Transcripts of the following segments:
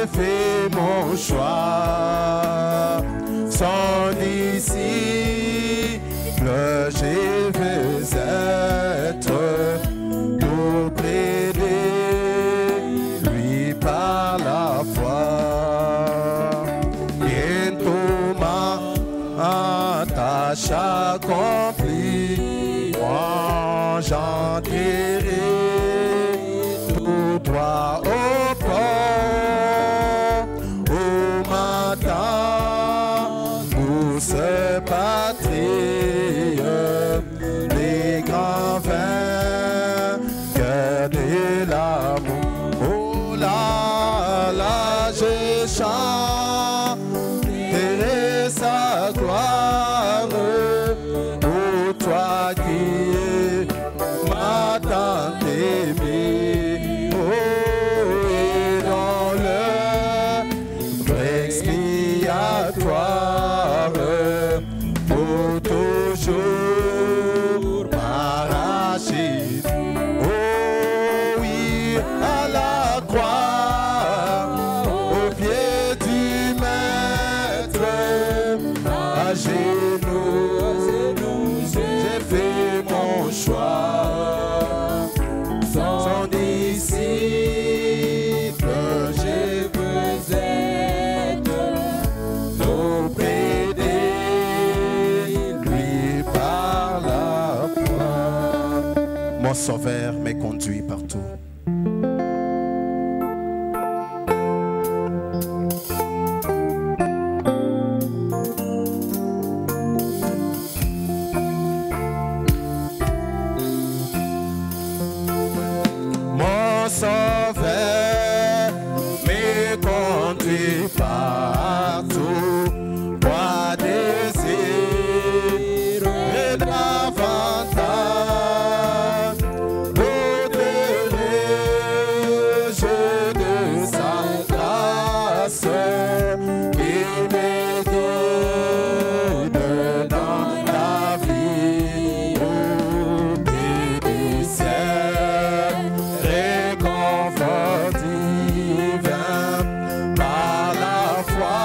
fait mon choix. Son disciple, j'ai veux être auprès de lui par la foi. Bientôt ma tâche accomplie, moi j'entrerai tout droit au port au matin pour se patrie les grands vainqueurs de l'amour. Oh là là, je chanterai sa gloire pour toi qui es ma tante aimée. Oh, et dans le expiatoire pour toujours m'arracher. Oh oui, à la croix, au pied du maître, à genoux, j'ai fait mon choix. Son disciple, je veux être auprès de lui par la foi. Mon sauveur me conduit partout. Mon sauveur me conduit partout. Moi désirer davantage l'au-delà de sa grâce. Il me guide dans la vie des ciels. Réconfort divin par la foi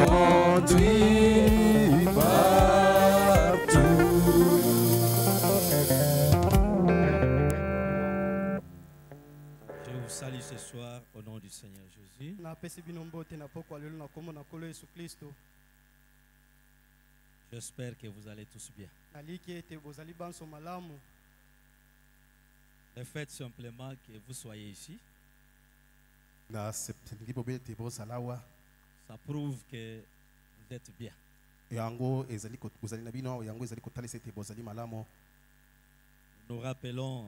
conduis partout. Je vous salue ce soir au nom du Seigneur Jésus. J'espère que vous allez tous bien. Le fait simplement que vous soyez ici, ça prouve que vous êtes bien. Nous rappelons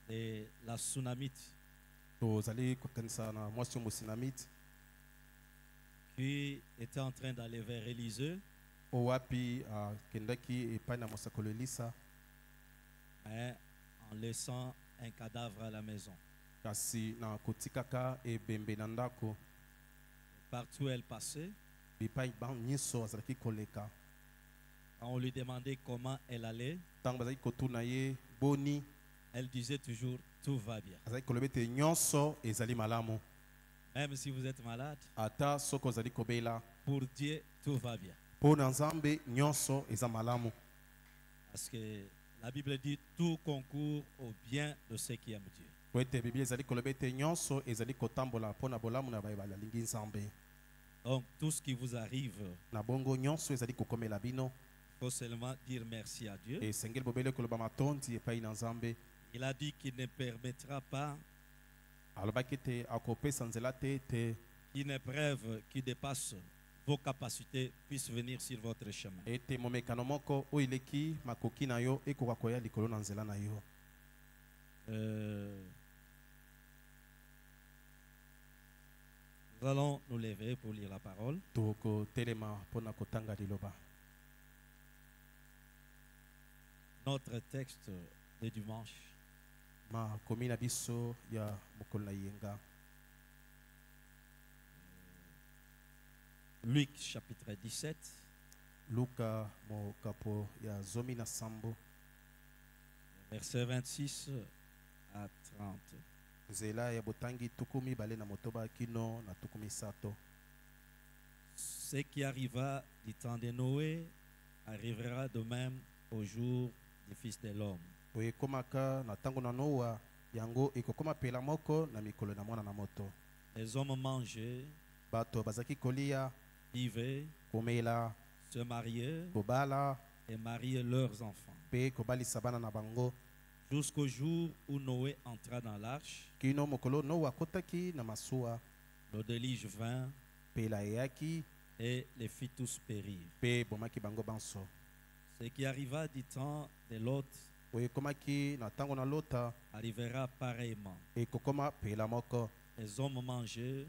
de la tsunamite qui était en train d'aller vers Élisée, mais en laissant un cadavre à la maison. Partout où elle passait, quand on lui demandait comment elle allait, elle disait toujours tout va bien. Même si vous êtes malade, pour Dieu tout va bien. Parce que la Bible dit tout concourt au bien de ceux qui aiment Dieu. Donc tout ce qui vous arrive, il faut seulement dire merci à Dieu. Il a dit qu'il ne permettra pas qu'une épreuve qui dépasse vos capacités puisse venir sur votre chemin. Nous allons nous lever pour lire la parole. Notre texte de dimanche, Luc chapitre 17, verset 26 à 30. Ce qui arriva du temps de Noé arrivera de même au jour du Fils de l'homme. Les hommes mangeaient, vivaient, se mariaient et mariaient leurs enfants. Jusqu'au jour où Noé entra dans l'arche, le déluge vint et les fit tous périr. Ce qui arriva du temps de Lot arrivera pareillement. Les hommes mangeaient,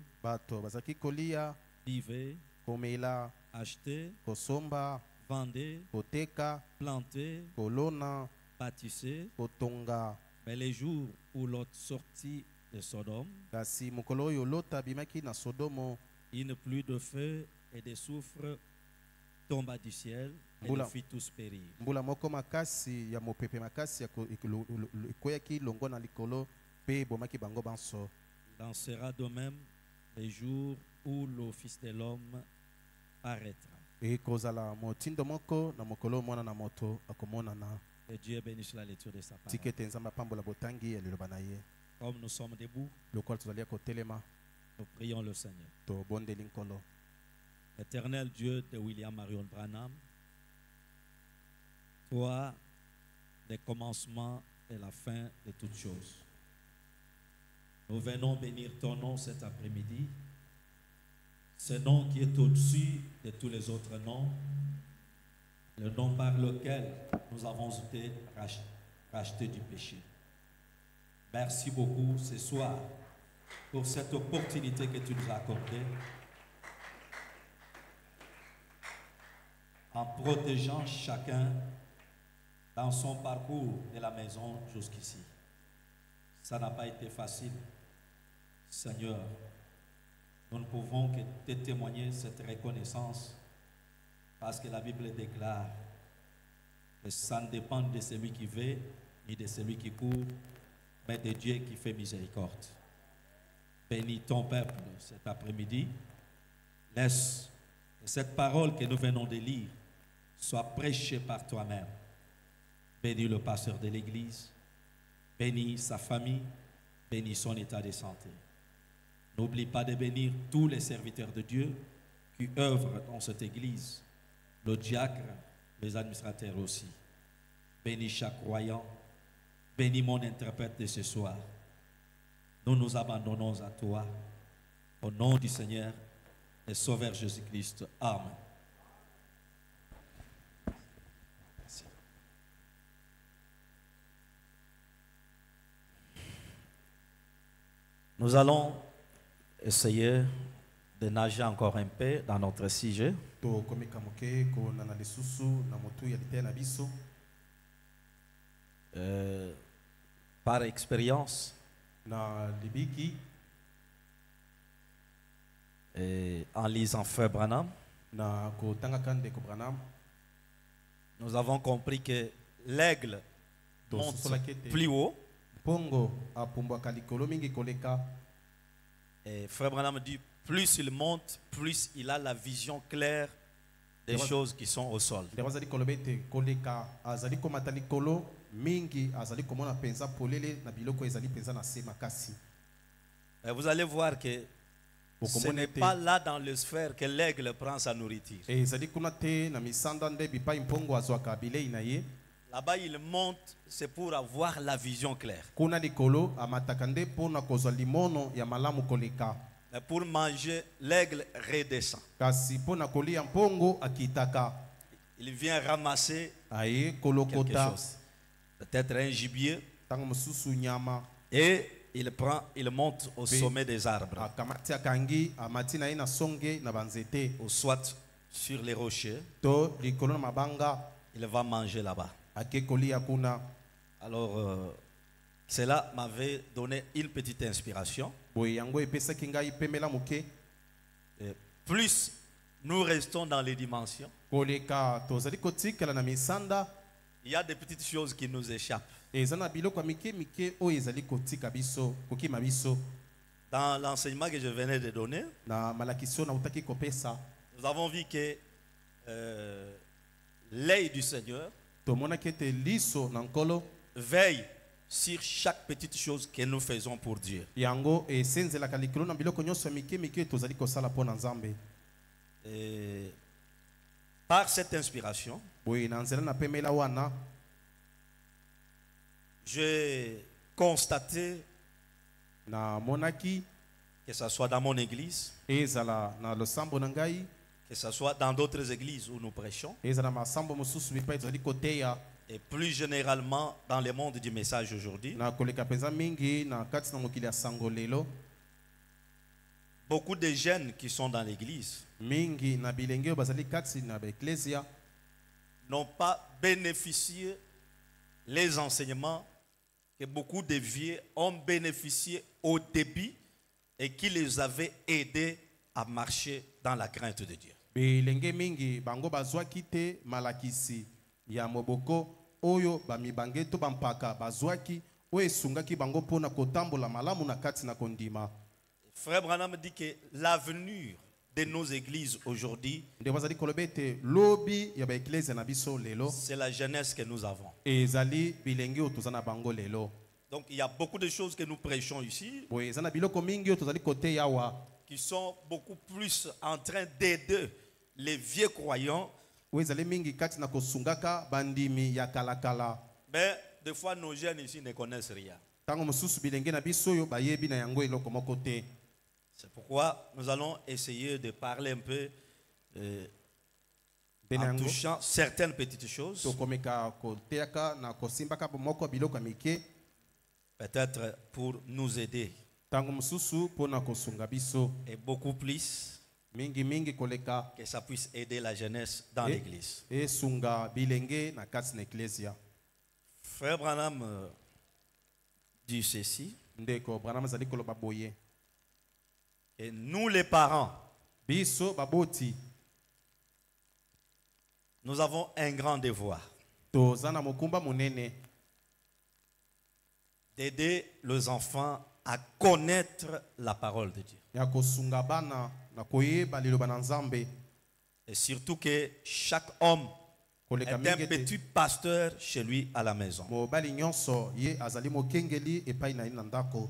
vivaient, achetaient, vendaient, plantaient, bâtissaient. Mais les jours où Lot sortit de Sodome, une pluie de feu et de soufre tomba du ciel et les fit tous périr. Il en sera de même les jours où le Fils de l'homme paraîtra. Et Dieu bénisse la lecture de sa parole. Comme nous sommes debout, nous prions le Seigneur. Éternel Dieu de William Marion Branham, toi, le commencement et la fin de toutes choses. Nous venons bénir ton nom cet après-midi, ce nom qui est au-dessus de tous les autres noms, le nom par lequel nous avons été rachetés du péché. Merci beaucoup ce soir pour cette opportunité que tu nous as accordée, en protégeant chacun dans son parcours de la maison jusqu'ici. Ça n'a pas été facile. Seigneur, nous ne pouvons que te témoigner cette reconnaissance parce que la Bible déclare que ça ne dépend de celui qui veut ni de celui qui court, mais de Dieu qui fait miséricorde. Bénis ton peuple cet après-midi. Laisse Que cette parole que nous venons de lire soit prêchée par toi-même. Bénis le pasteur de l'église, bénis sa famille, bénis son état de santé. N'oublie pas de bénir tous les serviteurs de Dieu qui œuvrent dans cette église, le diacre, les administrateurs aussi. Bénis chaque croyant, bénis mon interprète de ce soir. Nous nous abandonnons à toi, au nom du Seigneur et Sauveur Jésus-Christ. Amen. Merci. Nous allons essayer de nager encore un peu dans notre sujet. Par expérience, et en lisant Frère Branham, nous avons compris que l'aigle monte plus haut. Et Frère Branham dit, plus il monte, plus il a la vision claire des choses qui sont au sol. Et vous allez voir que ce n'est pas là dans le sphère que l'aigle prend sa nourriture. Là-bas, il monte, c'est pour avoir la vision claire. Mais pour manger, l'aigle redescend. Il vient ramasser quelque chose. Peut-être un gibier. Et il monte au sommet des arbres. Ou soit sur les rochers. Il va manger là-bas. Alors, cela m'avait donné une petite inspiration. Plus nous restons dans les dimensions, il y a des petites choses qui nous échappent. Dans l'enseignement que je venais de donner, nous avons vu que l'œil du Seigneur veille sur chaque petite chose que nous faisons pour Dieu. Et par cette inspiration, j'ai constaté que ce soit dans mon église, que ce soit dans d'autres églises où nous prêchons, et plus généralement dans le monde du message aujourd'hui, beaucoup de jeunes qui sont dans l'église n'ont pas bénéficié les enseignements que beaucoup de vieux ont bénéficié au début et qui les avaient aidés à marcher dans la crainte de Dieu. Frère Branham dit que l'avenir de nos églises aujourd'hui, c'est la jeunesse que nous avons. Donc il y a beaucoup de choses que nous prêchons ici qui sont beaucoup plus en train d'aider les vieux croyants. Mais des fois nos jeunes ici ne connaissent rien. C'est pourquoi nous allons essayer de parler un peu en touchant certaines petites choses. Peut-être pour nous aider. Et beaucoup plus que ça puisse aider la jeunesse dans l'église. Frère Branham dit ceci. Et nous les parents, nous avons un grand devoir d'aider les enfants à connaître la parole de Dieu. Et surtout que chaque homme koleka est un mingi ete petit pasteur chez lui à la maison. mobali nyonso ye azali mokengeli epai na ye na ndako.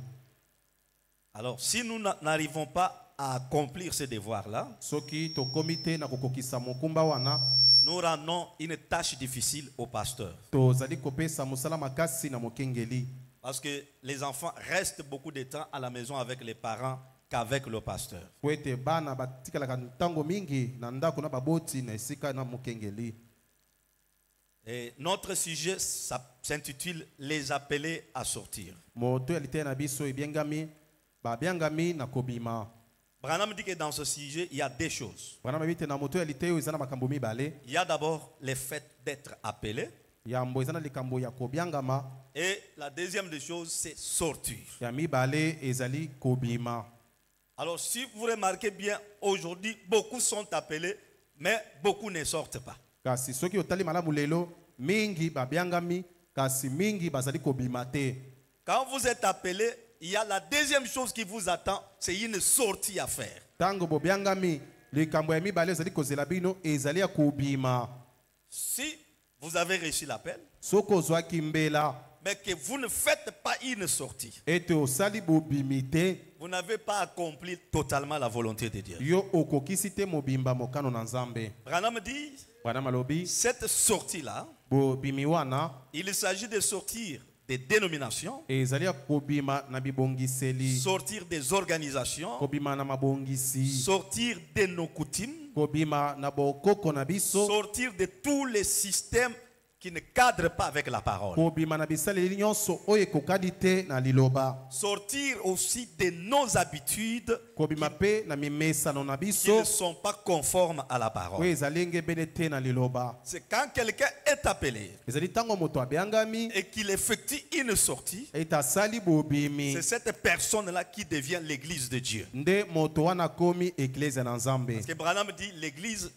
Alors, si nous n'arrivons pas à accomplir ce devoir-là, Soki tokomi te na kokokisa mokumba wana nous rendons une tâche difficile au pasteur. tozali kopesa mosala makasi na mokengeli. Parce que les enfants restent beaucoup de temps à la maison avec les parents qu'avec le pasteur. Po ete bana batikalaka ntango mingi na ndako na baboti na esika na mokengeli. Et notre sujet s'intitule Les appeler à sortir. Moto ya liteya na biso ebiengami babiangami na kobima. Branham dit que dans ce sujet, il y a deux choses. Wana mabite na moto ya liteya eza na makambo mibale. Il y a d'abord le fait d'être appelé. Yambo eza na likambo ya kobiangama. Et la deuxième des choses, c'est sortir. Ya mibale ezali kobima. Alors, si vous remarquez bien, aujourd'hui, beaucoup sont appelés, mais beaucoup ne sortent pas. Kasi soki otali malamu lelo mingi babiangami kasi mingi bazali kobima te. Quand vous êtes appelé, il y a la deuxième chose qui vous attend, c'est une sortie à faire. Tango bobiangami likambo ya mibale ezali kozela bino ezali ya kobima. Si vous avez reçu l'appel, Soko zwaki mbela mais que vous ne faites pas une sortie, ete osali bobimite vous n'avez pas accompli totalement la volonté de Dieu. yo okokisi te mobimba mokano na Nzambe. Branham dit, Bwana malobi cette sortie-là, bobimi wana il s'agit de sortir des dénominations, ezali ya kobima na bibongiseli, sortir des organisations, kobima na mabongisi, sortir de nos coutumes, kobima na bokoko na biso, sortir de tous les systèmes qui ne cadrent pas avec la parole. kobima na bisaleli nyonso oyo ekokani te na liloba, Sortir aussi de nos habitudes kobima pe na mimesano na qui biso ne sont pas conformes à la oyo parole. ezali ngebele te na liloba. C'est quand quelqu'un est appelé Ezali ntango moto abiangami et qu'il effectue une sortie, ete asali bobimi c'est cette personne-là qui devient l'église de Dieu. nde moto wana komi eklezia na Nzambe. Parce que Branham dit l'église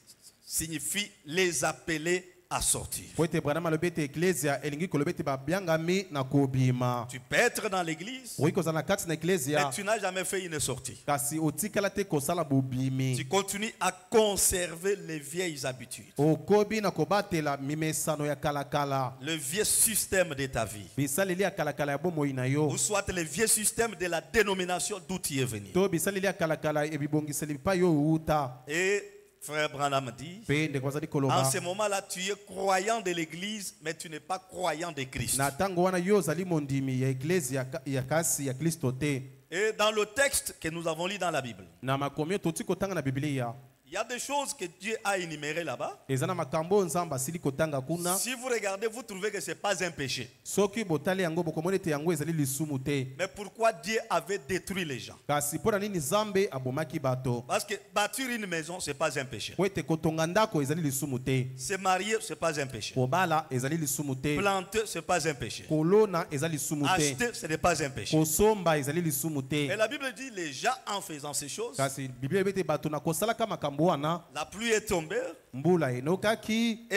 signifie les appeler à sortir. Po ete Branham alobi ete eklezia elingi koloba ete babiangami na kobima. Tu peux être dans l'église, Oyi kozala na kati na mais eklezia tu n'as jamais fait une sortie. kasi otikala te kosala bobimi. Tu continues à conserver les vieilles habitudes, Okobi na kobatela mimesano ya kalakala, le vieux système de ta vie, bisaleli ya kalakala ya bomoi na yo, ou soit le vieux système de la dénomination d'où tu es venu. to bisaleli ya kalakala ebibongiseli pa yo outa. Et frère Branham dit, Pe ndeko bazali en koloba ce moment-là, tu es croyant de l'église, mais tu n'es pas croyant de Christ. na tango wana yo ozali mondimi ya eklezia ya kasi ya Kristo te. Et dans le texte que nous avons lu dans la Bible, Na makomi oyo toti kotanga na Biblia il y a des choses que Dieu a énumérées là-bas. eza na makambo Nzambe asili kotanga kuna. Si vous regardez, vous trouvez que ce n'est pas un péché. Soki botali yango bokomona ete yango ezali lisumu te. Mais pourquoi Dieu avait détruit les gens? Kasi mpona nini Nzambe abomaki bato? Parce que bâtir une maison, ce n'est pas un péché. Po ete kotonga ndako ezali lisumu te. Se marier, ce n'est pas un péché. Kobala ezali lisumu te. Planter, ce n'est pas un péché. Kolona ezali lisumu te. Acheter, ce n'est pas un péché. Kosomba ezali lisumu Et te. la Bible dit, les gens en faisant ces choses, Kasi Biblia ebete bato na kosalaka makambo wana la pluie est tombée mbula enokaki et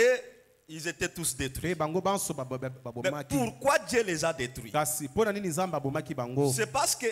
ils étaient tous détruits. pe bango banso Mais babomaki. pourquoi Dieu les a détruits? Kasi mpona nini Nzambe abomaki bango? C'est parce que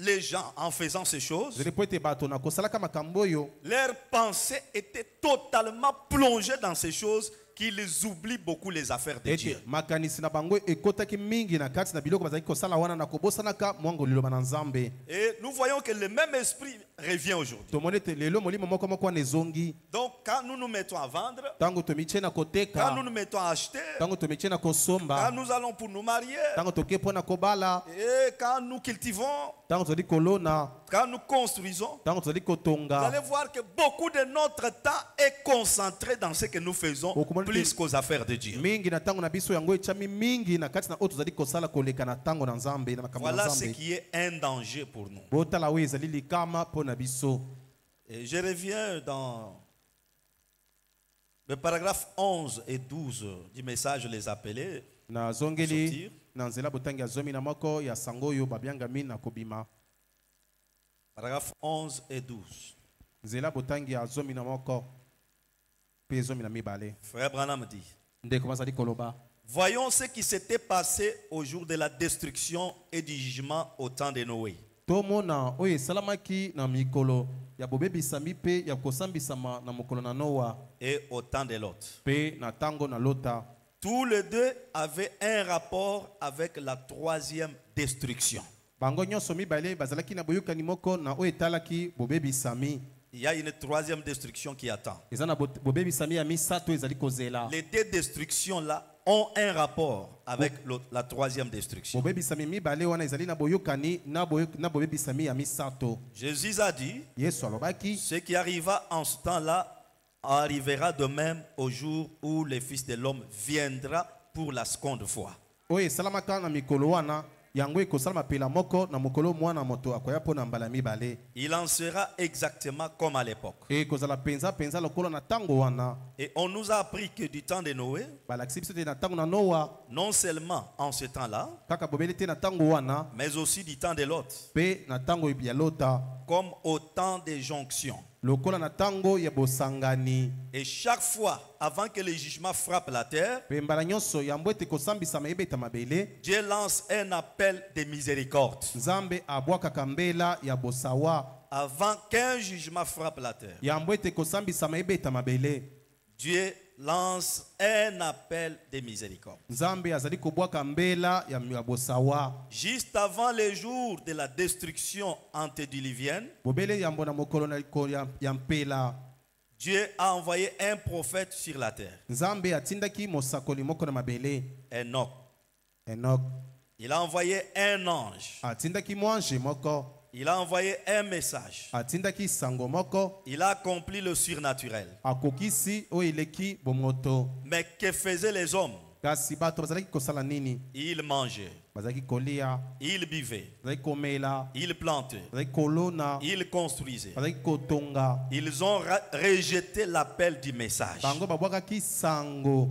les gens, en faisant ces choses, Zeli po ete bato na kosalaka makambo oyo leur pensée était totalement plongée dans ces choses qu'ils oublient beaucoup les affaires de ete Dieu. makanisi na bango ekotaki mingi na kati na biloko bazali kosala wana na kobosanaka mwango liloba na Nzambe. Et nous voyons que le même esprit revient aujourd'hui. Tomoni ete lelo molimo moko moko wana ezongi Donc, quand nous nous mettons à vendre, ntango tomitie na quand nous koteka, nous mettons à acheter, ntango tomitie na quand kosomba, nous allons pour nous marier, ntango toke mpo na kobala, et quand nous cultivons, ntango tozali kolona, quand nous construisons, ntango tozali vous kotonga, allez voir que beaucoup de notre temps est concentré dans ce que nous faisons plus qu'aux affaires de Dieu. mingi na ntango na biso yango etiami mingi na kati na oyo tozali kosala koleka na ntango na Nzambe na makambo na Voilà ce Nzambe. qui est un danger pour nous. Botala oyo ezali likama mpo na biso. Et je reviens dans le paragraphe 11 et 12 du message Les appelés. Na zongeli Sortir. na nzela botangi ya zomi na moko ya sango oyo babiangami na kobima. Paragraphe 11 et 12. Nzela botangi ya zomi na moko pe zomi na mibale. Frère Branham dit, Ndeko bazali koloba. voyons ce qui s'était passé au jour de la destruction et du jugement au temps de Noé. tomona oyo esalamaki na mikolo ya bobebisami pe ya kosambisama na mokolo na Noa et au temps de Lot. pe na tango na Lota. Tous les deux avaient un rapport avec la troisième destruction. Bango nyonso mibale bazalaki na boyokani moko na oyo etalaki bobebisami. Il y a une troisième destruction qui attend. Eza na bobebisami ya misato ezali kozela. Les deux destructions là ont un rapport avec la troisième destruction. Bobebisami mibale wana ezali na boyokani na bobebisami ya misato. Jésus a dit, Yesu alobaki ce qui arriva en ce temps-là arrivera de même au jour où le Fils de l'homme viendra pour la seconde fois. oyo esalamaka na mikolo wana yango ekosalama pela moko na mokolo mwana moto akoya mpo na mbala mibale. Il en sera exactement comme à l'époque. Ekozala penza lokola na tango wana. Et on nous a appris que du temps de Noé, Balakisi biso te na tango na Noa non seulement en ce temps-là, kaka bobeli te na tango wana mais aussi du temps de Lot, pe na tango ya Lota comme au temps des jonctions. lokola na tango ya bosangani. Et chaque fois, avant que le jugement frappe la terre, Pe mbala nyonso yango ete kosambisama ebeta mabele, Dieu lance un appel de miséricorde. Nzambe abwakaka mbela ya bosawa Avant qu'un jugement frappe la terre, yango ete kosambisama ebeta mabele. Dieu lance un appel de miséricorde. Nzambe azali kobwaka mbela ya bosawa. Juste avant les jours de la destruction antédiluvienne, Bobele yambo na mokolo na ya mpela. Dieu a envoyé un prophète sur la terre, Nzambe atindaki mosakoli moko na mabele, Enoch. Enoch. Il a envoyé un ange. Atindaki mwange moko, Il a envoyé un message. atindaki sango moko, Il a accompli le surnaturel. akokisi oyo eleki bomoto. Mais que faisaient les hommes? Kasi bato bazalaki kosala nini? Ils mangeaient, Bazalaki kolia, ils buvaient, bazalaki komela, ils plantaient, bazalaki kolona, ils construisaient. bazalaki kotonga. Ils ont rejeté l'appel du message. Bango babwakaki sango,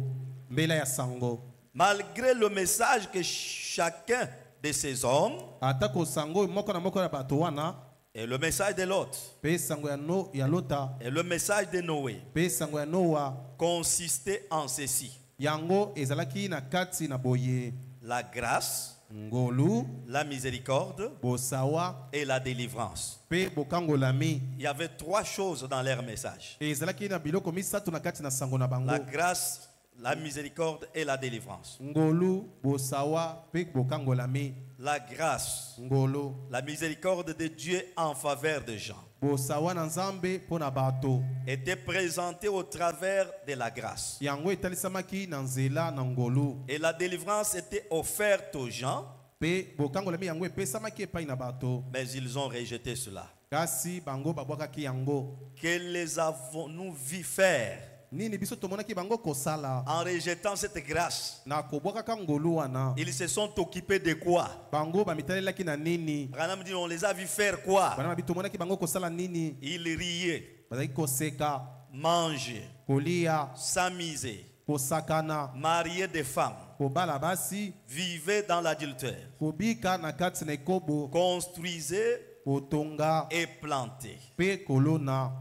mbela ya sango. Malgré le message que chacun de ces hommes Atako sango moko na moko na bato wana, et le message de Lot pe sango ya Lota, et le message de Noé pe sango ya Noa, consistait en ceci: yango ezalaki na kati na boye, la grâce, ngolu, la miséricorde bosawa, et la délivrance. pe bokangolami. Il y avait trois choses dans leur message: Ezalaki na biloko misato na kati na sango na bango. la grâce, la miséricorde et la délivrance. Ngolu, bosawa, pe bokangolami. La grâce, Ngolu, la miséricorde de Dieu en faveur des gens bosawa na Nzambe po na bato. était présentée au travers de la grâce. Yango etalisamaki na nzela na ngolu. Et la délivrance était offerte aux gens, Pe bokangolami yango epesamaki epai na bato. mais ils ont rejeté cela. Kasi bango babwakaki yango. Que les avons-nous vu faire Nini biso tomonaki bango kosala en rejetant cette grâce? na kobwakaka ngolu wana. Ils se sont occupés de quoi? Bango bamitalelaki na nini? Branham dit, on les a vu faire quoi? Bana bitu tomonaki bango kosala nini? Ils riaient, Bazaki koseka, mangeaient, kolia, s'amusaient, kosakana, mariaient des femmes, kobala basi, vivaient dans l'adultère, kobika na kati na ekobo, construisaient kotonga, et plantaient. pe kolona.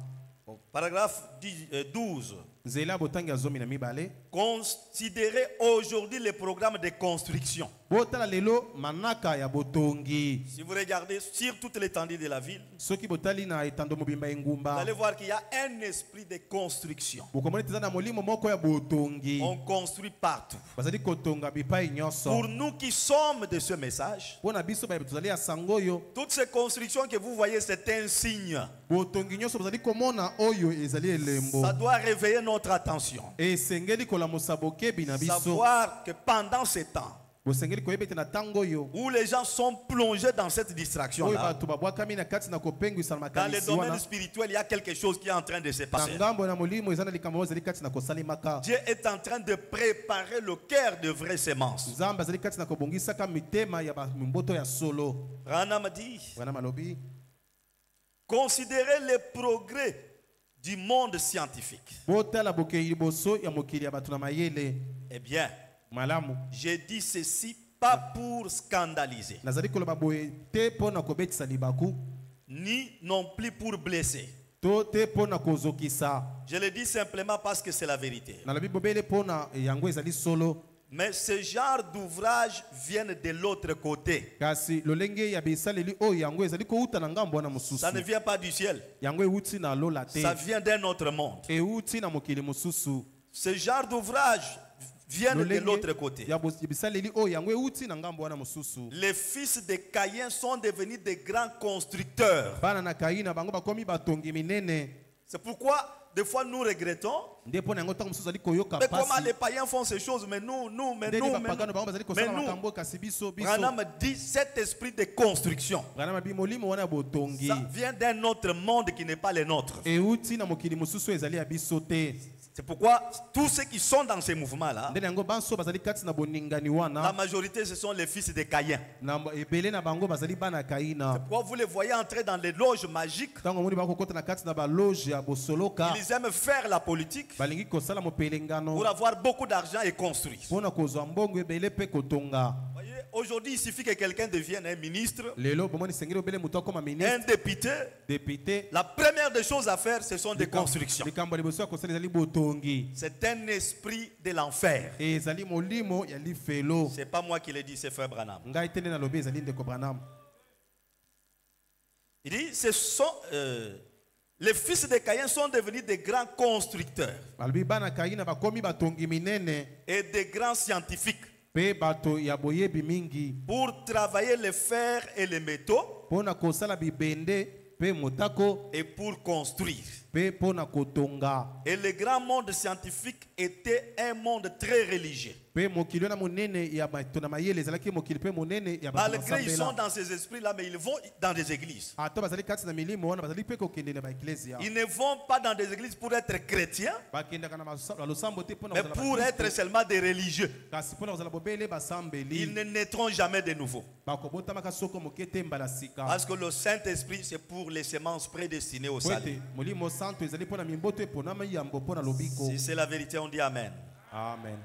Au paragraphe 12. Nzela botangi ya zomi na mibale. Considérez aujourd'hui le programme de construction. Botala lelo manaka ya botongi. Si vous regardez sur toute l'étendue de la ville, Soki botali na etando mobimba vous engumba. allez voir qu'il y a un esprit de construction. Bokomoni teza na molimo moko ya botongi. On construit partout. Bazali kotonga bipai nyonso. Pour nous qui sommes de ce message, Pona biso ba tozali ya sangoyo. toutes ces constructions que vous voyez, c'est un signe. Botongi nyonso bazali komona oyo ezali elembo. Ça doit réveiller notre attention. Esengeli kolamusa bokebi na biso. Savoir que pendant ce temps Bosengeli koyebete na tango yo. où les gens sont plongés dans cette Oyo distraction-là, bato babwakami na kati na kopengwisa dans le makanisi domaine wana. spirituel, il y a quelque chose qui est en train de se Na passer. ngambo na molimo eza na likambo ezali kati na kosalimaka. Dieu est en train de préparer le cœur de vraies semences. Nzambe azali kati na kobongisaka mitema ya mimboto ya solo. Branham dit, Wana malobi. considérez les progrès du monde scientifique. Botala bokei liboso ya mokili ya bato na mayele. Eh bien, Malamu. j'ai dit ceci pas pour scandaliser, Nazali koloba boye te pona kobetisa libaku. ni non plus pour blesser. To te pona kozokisa. Je le dis simplement parce que c'est la vérité. Nalobi bobele pona yango ezali solo. Mais ce genre d'ouvrage viennent de l'autre côté. kasi lolenge ya bisaleli oyo yango ezali kouta na ngambo wana mosusu Ça ne vient pas du ciel. yango euti na lola te Ça vient d'un autre monde. euti na mokili mosusu Ce genre d'ouvrage viennent de lolenge l'autre côté. ya bisaleli oyo yango euti na ngambo wana mosusu Les fils de Caïn sont devenus des grands constructeurs. bana na kaina bango bakomi batongi minene C'est pourquoi des fois nous regrettons. nde mpo na yango ntango mosusu azali koyoka Mais comment pasi les païens font ces choses? Mais nous, ndenge bapagano bango bazali kosala nous. makambo kasi biso Branham dit cet esprit de construction. Branham abi molimo wana ya botongi Ça vient d'un autre monde qui n'est pas le nôtre. euti na mokili mosusu ezali ya biso te C'est pourquoi tous ceux qui sont dans ces mouvements-là, ndenge yango banso bazali kati na boningani la wana majorité ce sont les fils de Caïn. na ebele na bango bazali bana ya kaina Pourquoi vous les voyez entrer dans les loges magiques? ntango omoni bakokota na kati na baloge ya bosoloka Ils aiment faire la politique balingi kosala mopelengano pour avoir beaucoup d'argent et construire. mpo na kozwa mbongo ebele mpe kotonga Voyez, aujourd'hui, il suffit que quelqu'un devienne un ministre, lelo bomoni sengeli obele moto akoma un ministre député. député La première des choses à faire, ce sont des constructions. likambo ya liboso ya kosala ezali botongi C'est un esprit de l'enfer. ezali molimo ya lifelo C'est pas moi qui le dis, c'est Frère Branham. ngai te nde nalobi ezali ndeko Branham Il dit, les fils de Caïn sont devenus des grands constructeurs balobi bana kaina bakomi batongi minene et des grands scientifiques mpe bato ya boyebi mingi pour travailler le fer et les métaux mpo na kosala bibende mpe motako et pour construire. mpe mpo na kotonga Et le grand monde scientifique était un monde très religieux. mpe mokili wana monene ya bato na mayele ezalaki mokili mpe monene ya bato Malgré ils sont basambela dans ces esprits-là, mais ils vont dans des églises. ata bazali kati na milimo wana bazali mpe kokende na baeklezia Ils ne vont pas dans des églises pour être chrétiens, bakendaka na losambo te mpo na mais kozala pour bakristo, être seulement des religieux. kasi mpo na kozala bobele Ils basambeli ne naîtront jamais de nouveau. bakobotamaka soko moke te mbala sika Parce que le Saint-Esprit, c'est pour les semences prédestinées au po salut. ete molimo santo ezali mpo na mimboto eponama yambo mpo na lobiko Si c'est la vérité, on dit Amen. amen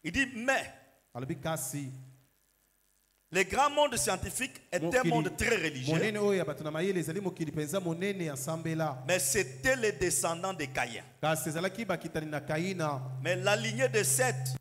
Il dit, mais alobi kasi le grand monde scientifique est un monde très religieux, monene oyo ya bato na mayele ezali mokili mpenza monene ya sambela mais c'était les descendants de Caïn. kasi ezalaki bakitani na kaina Mais la lignée de Seth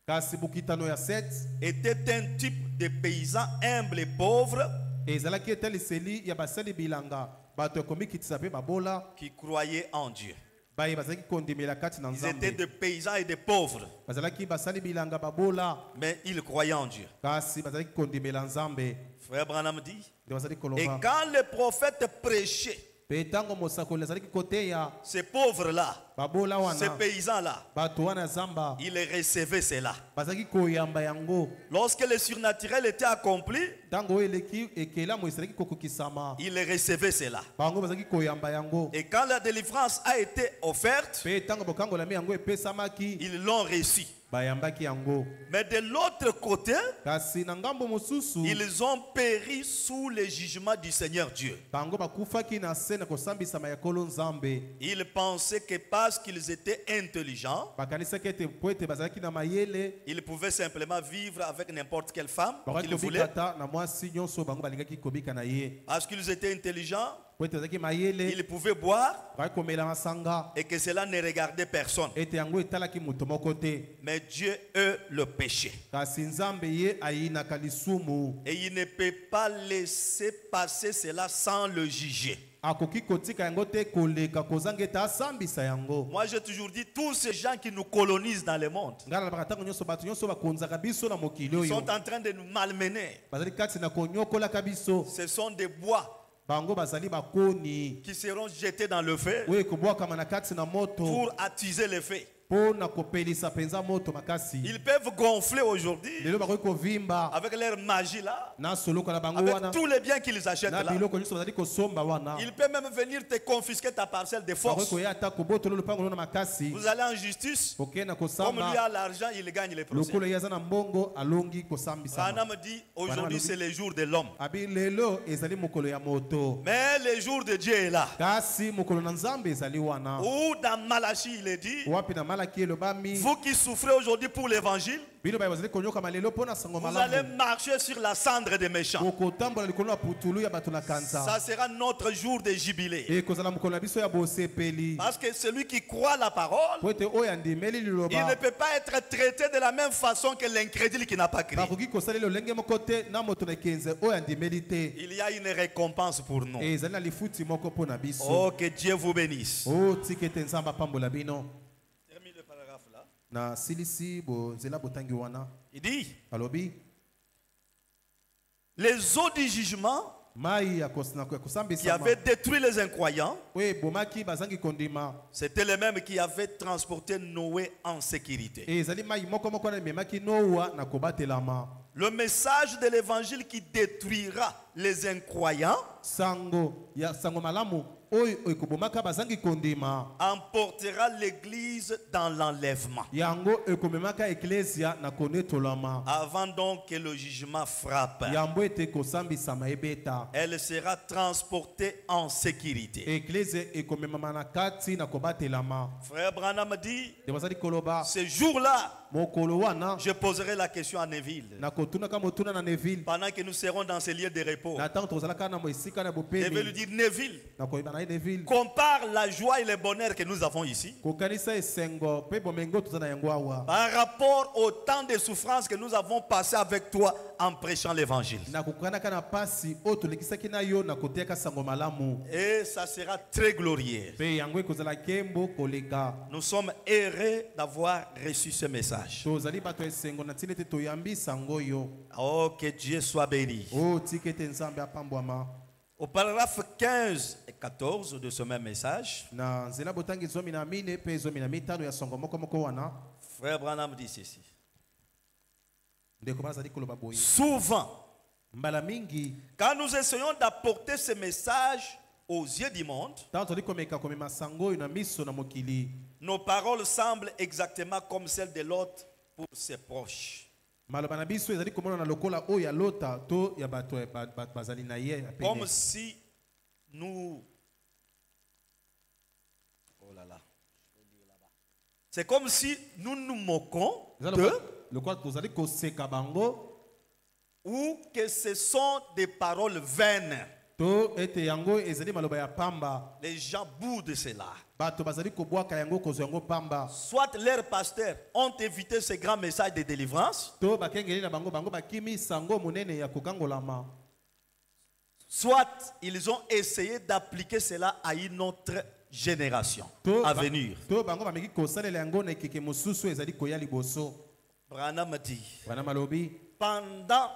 kasi bokitano ya set était un type de paysan humble et pauvre ezalaki etaliseli ya basali bilanga bato ya komikitisa mpe babola qui croyait en Dieu. baye bazalaki kondimela kati na Ils étaient nzambe des paysans et des pauvres, bazalaki basali bilanga babola mais ils croyaient en Dieu. kasi bazalaki kondimela nzambe Frère Branham dit, nde bazali et koloba quand le prophète prêchait, mpe ntango mosakoli azalaki koteya ces pauvres-là, babola ces wana paysans-là, bato wana ya zamba ils recevaient cela. bazalaki koyamba yango Lorsque le surnaturel était accompli, ntango oyo eleki ekelamu ezalaki kokokisama ils recevaient cela. bango bazalaki koyamba yango Et quand la délivrance a été offerte, mpe ntango bokangolami yango epesamaki ils l'ont reçu. bayambaki yango Mais de l'autre côté, kasi na ngambo mosusu ils ont péri sous le jugement du Seigneur Dieu. bango bakufaki na se na kosambisama ya kolo nzambe Ils pensaient que parce qu'ils étaient intelligents, bakanisaki ete po ete bazalaki na mayele ils pouvaient simplement vivre avec n'importe quelle femme bakaki qu'ils voulaient. kobikata na mwasi nyonso bango balingaki kobika na ye Parce qu'ils étaient intelligents, po ete bazalaki mayele ils pouvaient boire bakaki komela masanga et que cela ne regardait personne. ete yango etalaki moto moko te Mais Dieu, eux, le péché. kasi nzambe ye ayinaka lisumu Et il ne peut pas laisser passer cela sans le juger. akoki kotika yango te koleka kozanga ete asambisa yango Moi, j'ai toujours dit, tous ces gens qui nous colonisent dans le monde, ngai nalobaka ntango nyonso bato nyonso bakonzaka biso na mokili ils oyo sont en train de nous malmener. bazali kati na konyokolaka biso Ce sont des bois bango bazali bakoni qui seront jetés dans le feu oyo ekobwakama na kati na moto pour attiser le feu. mpo na kopelisa mpenza moto makasi Ils peuvent gonfler aujourd'hui lelo bakoki kovimba avec leur magie là, na soloka na bango avec wana tous les biens qu'ils achètent na là. biloko nyonso bazali kosomba wana Ils peuvent même venir te confisquer ta parcelle de bakoki force. koya ata kobotolo lopango na makasi Vous allez en justice, kokende na comme lui kosamba a l'argent, il gagne les procès. lokolo ye aza na mbongo alongi kosambisama Branham dit, aujourd'hui c'est le jour de l'homme. abi lelo ezali mokolo ya moto Mais le jour de Dieu est là. kasi mokolo na nzambe ezali wana Ou dans Malachie, il est dit, wapi na esalaki elobami Vous qui souffrez aujourd'hui pour l'évangile, bino baye bazali konyoka malelo mpona sango vous allez malamu marcher sur la cendre des méchants. bokotambola likolo ya putulu ya bato na kanza Ça sera notre jour de jubilé. ekozala mokolo na biso ya bosepeli Parce que celui qui croit la parole, po ete oyo andimeli il ne liloba peut pas être traité de la même façon que l'incrédule qui n'a pas crié. bakoki kosalela lolenge moko te na moto na ekenze oyo andimeli te Il y a une récompense pour nous. ezali na lifuti moko mpo na biso Oh, que Dieu vous bénisse. o tika ete nzambe apambola bino Termine le paragraphe là. na silisi nzela botangi wana Il dit, alobi les eaux du jugement mai ya qui kosambisama avaient détruit les incroyants, oyo ebomaki bazangi kondima c'était les mêmes qui avaient transporté Noé en sécurité. ezali mai moko moko wana ememaki noa na kobatelama Le message de l'évangile qui détruira les incroyants sango malamu oyo ekobomaka bazangi kondima emportera l'église dans l'enlèvement. yango ekomemaka eklesia na konetolama Avant donc que le jugement frappe, yango ete kosambisama ebeta elle sera transportée en sécurité. eklesia ekomemama na kati na kobatelama Frère Branham dit, nde bazali koloba ce jour-là, mokolo wana je poserai la question à Neville. nakotunaka motuna na Neville Pendant que nous serons dans ces lieux de repos, na ntango tozalaka na esika na je vais lui bopemi dire, Neville, nakoyeba na ye Neville compare la joie et le bonheur que nous avons ici kokanisa esengo mpe bomengo toza na yango awa par rapport au temps de souffrance que nous avons passé avec toi en prêchant l'évangile. nakokanaka na pasi oyo tolekisaki na yo na kotiaka sango malamu Et ça sera très glorieux. mpe yango ekozala nkembo koleka Nous sommes heureux d'avoir reçu ce message. tozali bato ya esengo na ntina ete toyambi sango oyo Oh, que Dieu soit béni. o tika ete nzambe apambwama Au paragraphe 15 et 14 de ce même message, na nzela botangi zomi na mine mpe zomi na mitano ya sango moko moko wana Frère Branham dit ceci. ndeko bazali koloba boye Souvent, mbala mingi quand nous essayons d'apporter ce message aux yeux du monde, ntango tozali komeka komema sango oyo na miso na mokili nos paroles semblent exactement comme celles de Lot pour ses proches. maloba na biso ezali komonana lokola oyo ya lota to ya bato bazali na ye ya Comme pene si nous... Oh là là. C'est comme si nous nous moquons eza d'eux lokola tozali koseka bango ou que ce sont des paroles vaines. to ete yango ezali maloba ya pamba Les gens boudent cela. bato bazali kobwaka yango kozwa yango pamba Soit leurs pasteurs ont évité ce grand message de délivrance, to bakengeli na bango bakimi sango monene ya kokangolama soit ils ont essayé d'appliquer cela à une autre génération to à venir. to bango bameki kosalela yango na ekeke mosusu ezali koya liboso Branham dit, wana malobi pendant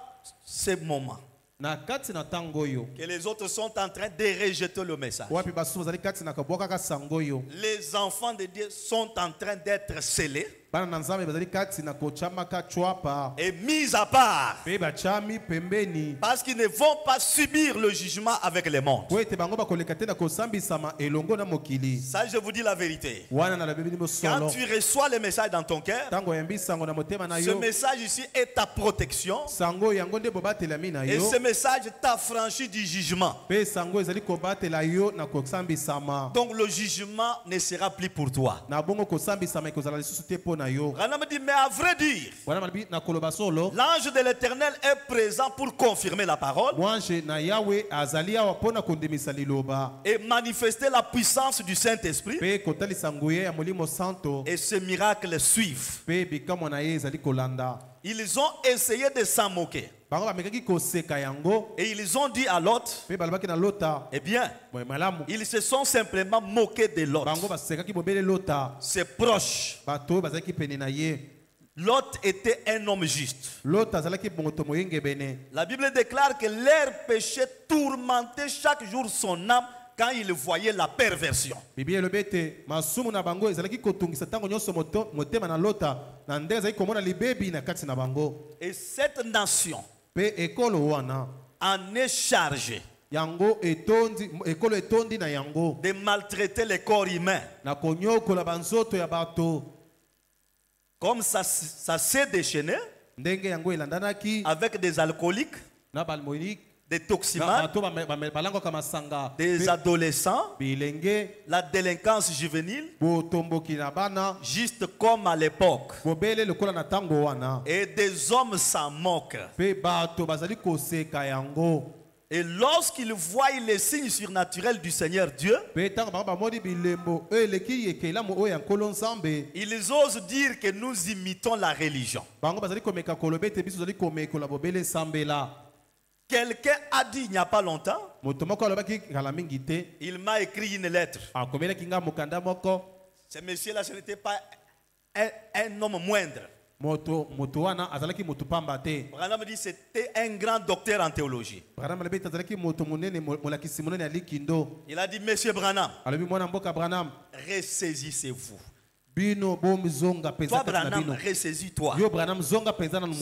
ce moment na kati na ntango oyo que les autres sont en train de rejeter le message, wapi basusu bazali kati na kabwakaka sango oyo les enfants de Dieu sont en train d'être scellés bana na nzambe bazali kati na kochamaka chwapa et mis à part mpe bachami pembeni parce qu'ils ne vont pas subir le jugement avec le monde. po ete bango bakoleka te na kosambisama elongo na mokili Ça, je vous dis la vérité. wana na lobebi Quand mosolo tu reçois le message dans ton cœur, ntango oyambi sango na motema na ce yo message ici est ta protection. sango yango nde bobatelami na Et yo ce message t'affranchit du jugement. mpe sango ezali kobatela yo na kosambisama Donc le jugement ne sera plus pour toi. na bongo kosambisama ekozala lisusu te mpo na yo Branham dit, mais à vrai dire, wana malobi na koloba solo l'ange de l'Éternel est présent pour confirmer la parole mwange na yawe azali awa mpo na kondimisa liloba et manifester la puissance du Saint-Esprit. mpe kotalisa nguye ya molimo santo Et ce miracle suivent. mpe bikamwa na ye ezali kolanda Ils ont essayé de s'en moquer. bango bamekaki koseka yango Et ils ont dit à Lot, mpe balobaki na lota eh bien, boye malamu ils se sont simplement moqués de Lot. bango basekaki bobele lota Ses proches. bato oyo bazalaki pene na ye Lot était un homme juste. lota azalaki moto moyengebene La Bible déclare que leur péché tourmentait chaque jour son âme quand il voyait la perversion. biblia elobi ete masumu na bango ezalaki kotungisa ntango nyonso motema na lota na nde azalaki komona libebi na kati na bango Et cette nation mpe ekolo wana en est chargée yango etondi ekolo etondi na yango de maltraiter les corps humains. na konyokola banzoto ya bato Comme ça s'est déchaîné ndenge yango elandanaki avec des alcooliques, na balmonik des toximanes, des adolescents, la délinquance juvénile, juste comme à l'époque. Et des hommes s'en moquent. Et lorsqu'ils voient les signes surnaturels du Seigneur Dieu, ils osent dire que nous imitons la religion. Quelqu'un a dit il n'y a pas longtemps, il m'a écrit une lettre. Ce monsieur-là, ce n'était pas un homme moindre. Branham dit c'était un grand docteur en théologie. Il a dit, Monsieur Branham, ressaisissez-vous. Toi, Branham, ressaisis-toi.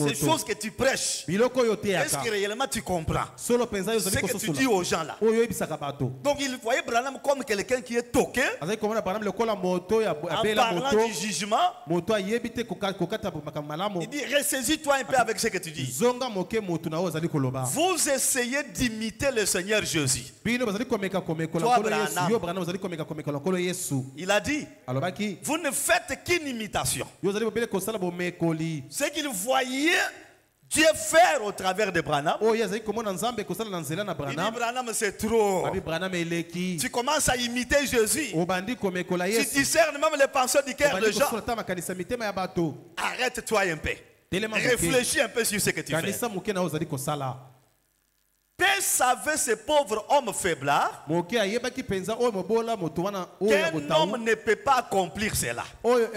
Ces choses que tu prêches, est-ce que réellement tu comprends ce que tu dis aux gens là? Donc il voyait Branham comme quelqu'un qui est toqué en parlant du jugement. Il dit, ressaisis-toi un peu avec ce que tu dis. Vous essayez d'imiter le Seigneur Jésus. Toi, Branham, il a dit, vous ne faites qu'une imitation. Ce qu'il voyait Dieu faire au travers de Branham. Il dit, Branham, c'est trop. Tu commences à imiter Jésus. Tu discernes même les pensées du cœur de gens. Arrête-toi un peu. Réfléchis un peu sur ce que tu fais. Que savaient ces pauvres hommes faiblards qu'un homme ne peut pas accomplir cela. Ce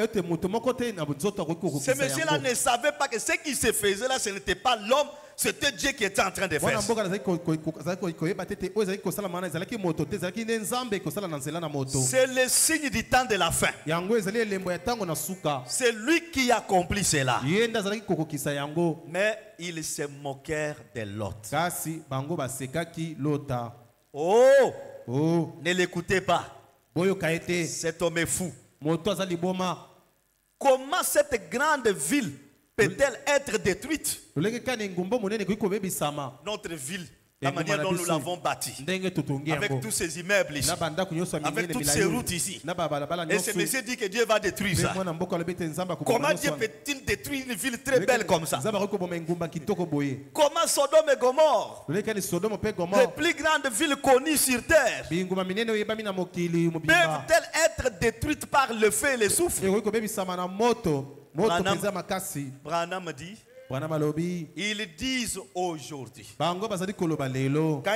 monsieur-là ne savait pas que ce qui se faisait là, ce n'était pas l'homme, c'était Dieu qui était en train de faire. C'est le signe du temps de la fin. C'est lui qui accomplit cela. Mais ils se moquèrent de Lot. Oh, ne l'écoutez pas. Cet homme est fou. Comment cette grande ville peut-elle être détruite? Notre ville, la manière dont nous l'avons bâtie, avec tous ces immeubles ici, avec toutes ces routes ici. Et ce monsieur dit que Dieu va détruire ça. Comment Dieu peut-il détruire une ville très belle comme ça? Comment Sodome et Gomorrhe, les plus grandes villes connues sur terre, peuvent-elles être détruites par le feu et le souffle? Branham dit, ils disent aujourd'hui, quand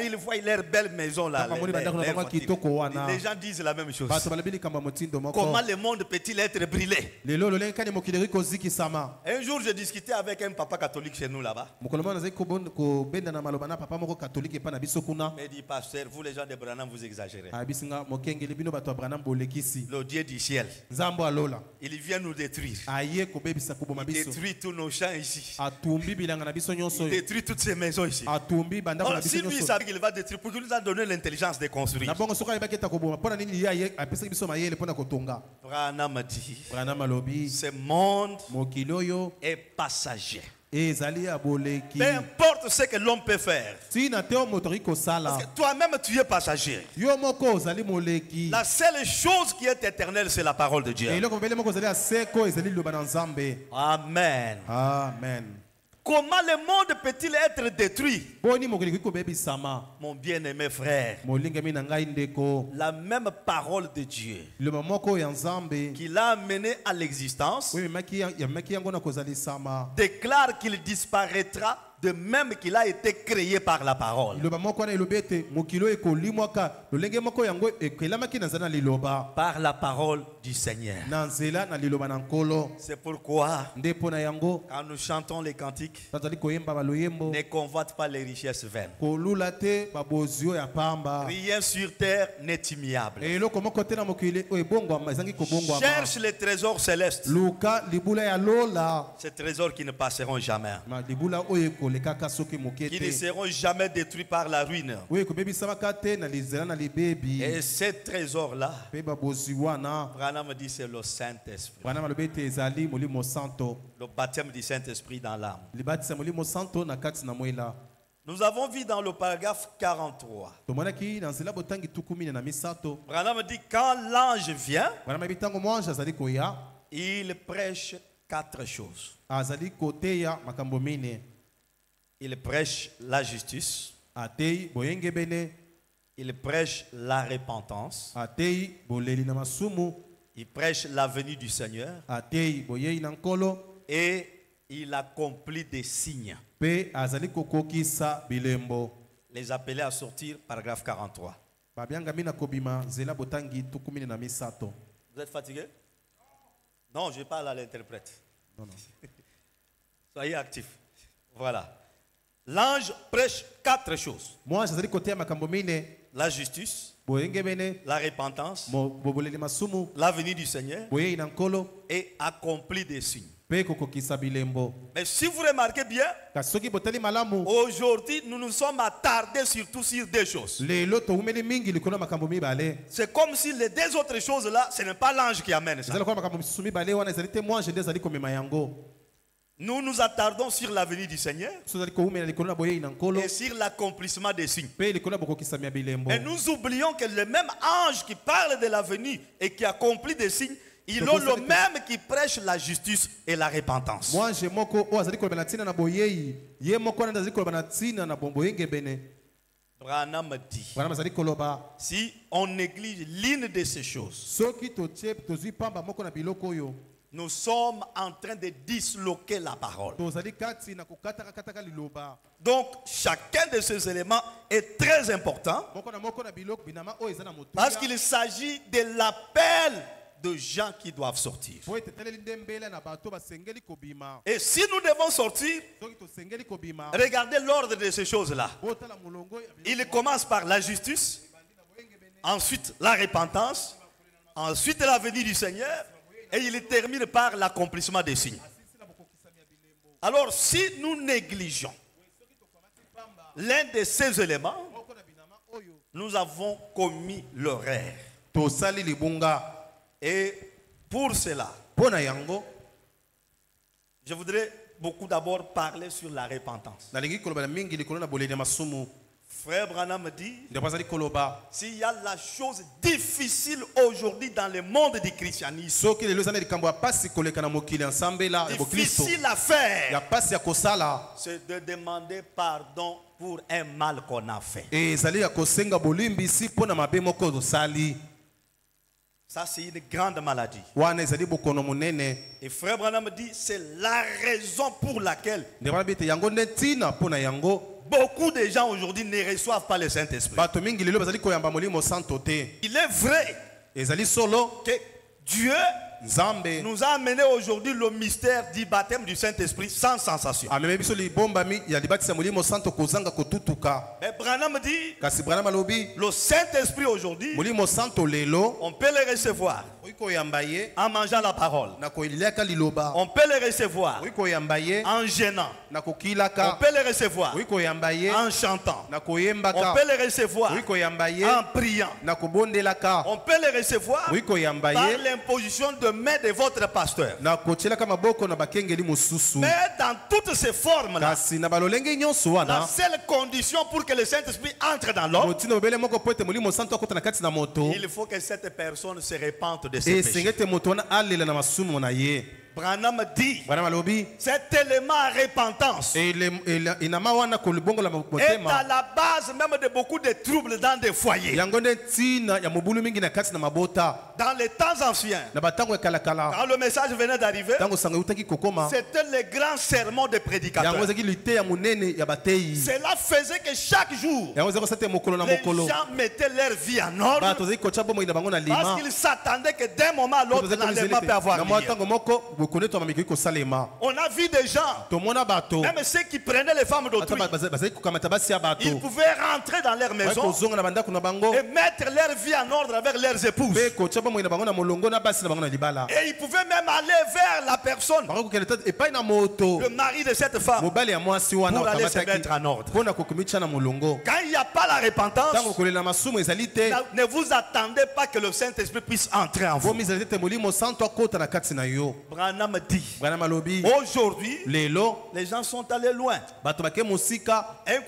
ils voient leur belle maison là, les gens disent la même chose. Comment le monde peut-il être brûlé? Un jour, j'ai discuté avec un papa catholique chez nous là-bas. Il m'a dit, pasteur, vous les gens de Branham, vous exagérez. Le Dieu du ciel, il vient nous détruire. Il détruit tous nos champs ici. Il détruit toutes ces maisons ici. Alors, si lui savait qu'il va détruire, pour qu'il nous a donné l'intelligence de construire. Branham dit, ce monde est passager. Peu importe ce que l'homme peut faire, parce que toi-même tu es passager. La seule chose qui est éternelle, c'est la parole de Dieu. Amen. Amen. Comment le monde peut-il être détruit? Mon bien-aimé frère, la même parole de Dieu qui l'a amené à l'existence déclare qu'il disparaîtra de même qu'il a été créé par la parole. Par la parole du Seigneur. C'est pourquoi quand nous chantons les cantiques, ne convoite pas les richesses vaines. Rien sur terre n'est immuable. Cherche les trésors célestes, ces trésors qui ne passeront jamais, qui ne seront jamais détruits par la ruine. Et ces trésors-là, Branham dit, c'est le Saint-Esprit. Le baptême du Saint-Esprit dans l'âme. Nous avons vu dans le paragraphe 43. Branham dit quand l'ange vient, il prêche 4 choses. Il prêche la justice. Il prêche la repentance. Il prêche la venue du Seigneur. Et il accomplit des signes. Les appeler à sortir, paragraphe 43. Vous êtes fatigué? Non, je parle à l'interprète. Soyez actifs. Voilà. L'ange prêche 4 choses. La justice, la repentance, la venue du Seigneur et accomplit des signes. Mais si vous remarquez bien, aujourd'hui nous nous sommes attardés surtout sur 2 choses. C'est comme si les 2 autres choses là, ce n'est pas l'ange qui amène ça. Nous nous attardons sur la venue du Seigneur et sur l'accomplissement des signes. Et nous oublions que le même ange qui parle de la venue et qui accomplit des signes, il est le même qui prêche la justice et la repentance. Branham dit, si on néglige l'une de ces choses, nous sommes en train de disloquer la parole. Donc, chacun de ces éléments est très important parce qu'il s'agit de l'appel de gens qui doivent sortir. Et si nous devons sortir, regardez l'ordre de ces choses-là. Il commence par la justice, ensuite la repentance, ensuite la venue du Seigneur, et il termine par l'accomplissement des signes. Alors, si nous négligeons l'un de ces éléments, nous avons commis l'erreur. Et pour cela, je voudrais beaucoup d'abord parler sur la repentance. Frère Branham dit, s'il y a la chose difficile aujourd'hui dans le monde du christianisme, difficile à faire, c'est de demander pardon pour un mal qu'on a fait. Ça, c'est une grande maladie. Et Frère Branham dit, c'est la raison pour laquelle beaucoup de gens aujourd'hui ne reçoivent pas le Saint-Esprit. Il est vrai que Dieu nous a amené aujourd'hui le mystère du baptême du Saint-Esprit sans sensation. Mais Branham dit, le Saint-Esprit aujourd'hui, on peut le recevoir en mangeant la parole. On peut le recevoir en gênant. On peut le recevoir en chantant. On peut le recevoir en priant. On peut le recevoir par l'imposition de main de votre pasteur. Mais dans toutes ces formes-là, la seule condition pour que le Saint-Esprit entre dans l'homme, il faut que cette personne se repente de ses péchés. Branham dit, cet élément à repentance est à la base même de beaucoup de troubles dans des foyers. Dans les temps anciens, quand le message venait d'arriver, c'était le grand sermon des prédicateurs. Cela faisait que chaque jour, les gens mettaient leur vie en ordre parce qu'ils s'attendaient que d'un moment à l'autre, l'enlèvement peut avoir lieu. On a vu des gens, même ceux qui prenaient les femmes d'autrui, ils pouvaient rentrer dans leur maison et mettre leur vie en ordre avec leurs épouses. Et ils pouvaient même aller vers la personne, le mari de cette femme, pour aller se mettre en ordre. Quand il n'y a pas la repentance, ne vous attendez pas que le Saint-Esprit puisse entrer en vous. Aujourd'hui, les gens sont allés loin. Un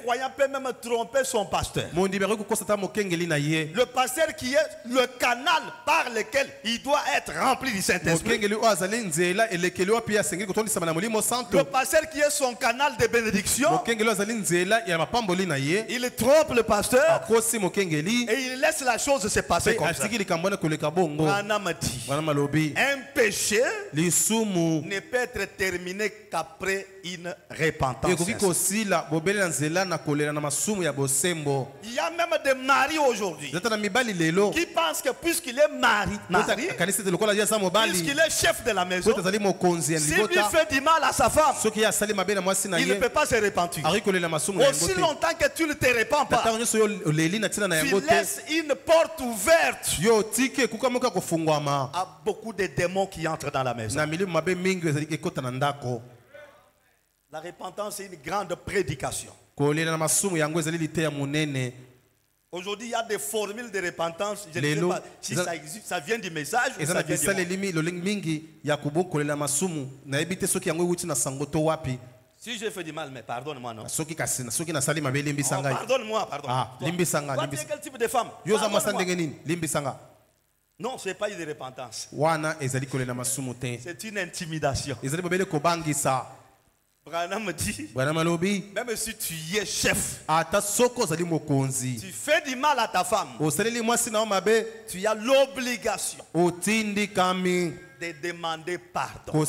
croyant peut même tromper son pasteur. Le pasteur qui est le canal par lequel il doit être rempli du Saint-Esprit. Le pasteur qui est son canal de bénédiction. Il trompe le pasteur et il laisse la chose se passer comme ça. Un péché ne peut être terminé qu'après une repentance. Il y a même des maris aujourd'hui qui pensent que puisqu'il est marié, puisqu'il est chef de la maison, s'il lui fait du mal à sa femme, il ne peut pas se repentir. Aussi longtemps que tu ne te repens pas, tu laisses une porte ouverte à beaucoup de démons qui entrent dans la maison. La repentance est une grande prédication. Aujourd'hui, il y a des formules de repentance. Je ne sais pas si ça existe, ça vient du message ou ça vient du Si j'ai fait du mal, mais pardonne-moi, non? Pardonne-moi, pardonne-moi. Toi, tu es quel type de femme? Non, ce n'est pas une repentance. C'est une intimidation. Branham dit, même si tu es chef, tu fais du mal à ta femme, tu as l'obligation de demander pardon.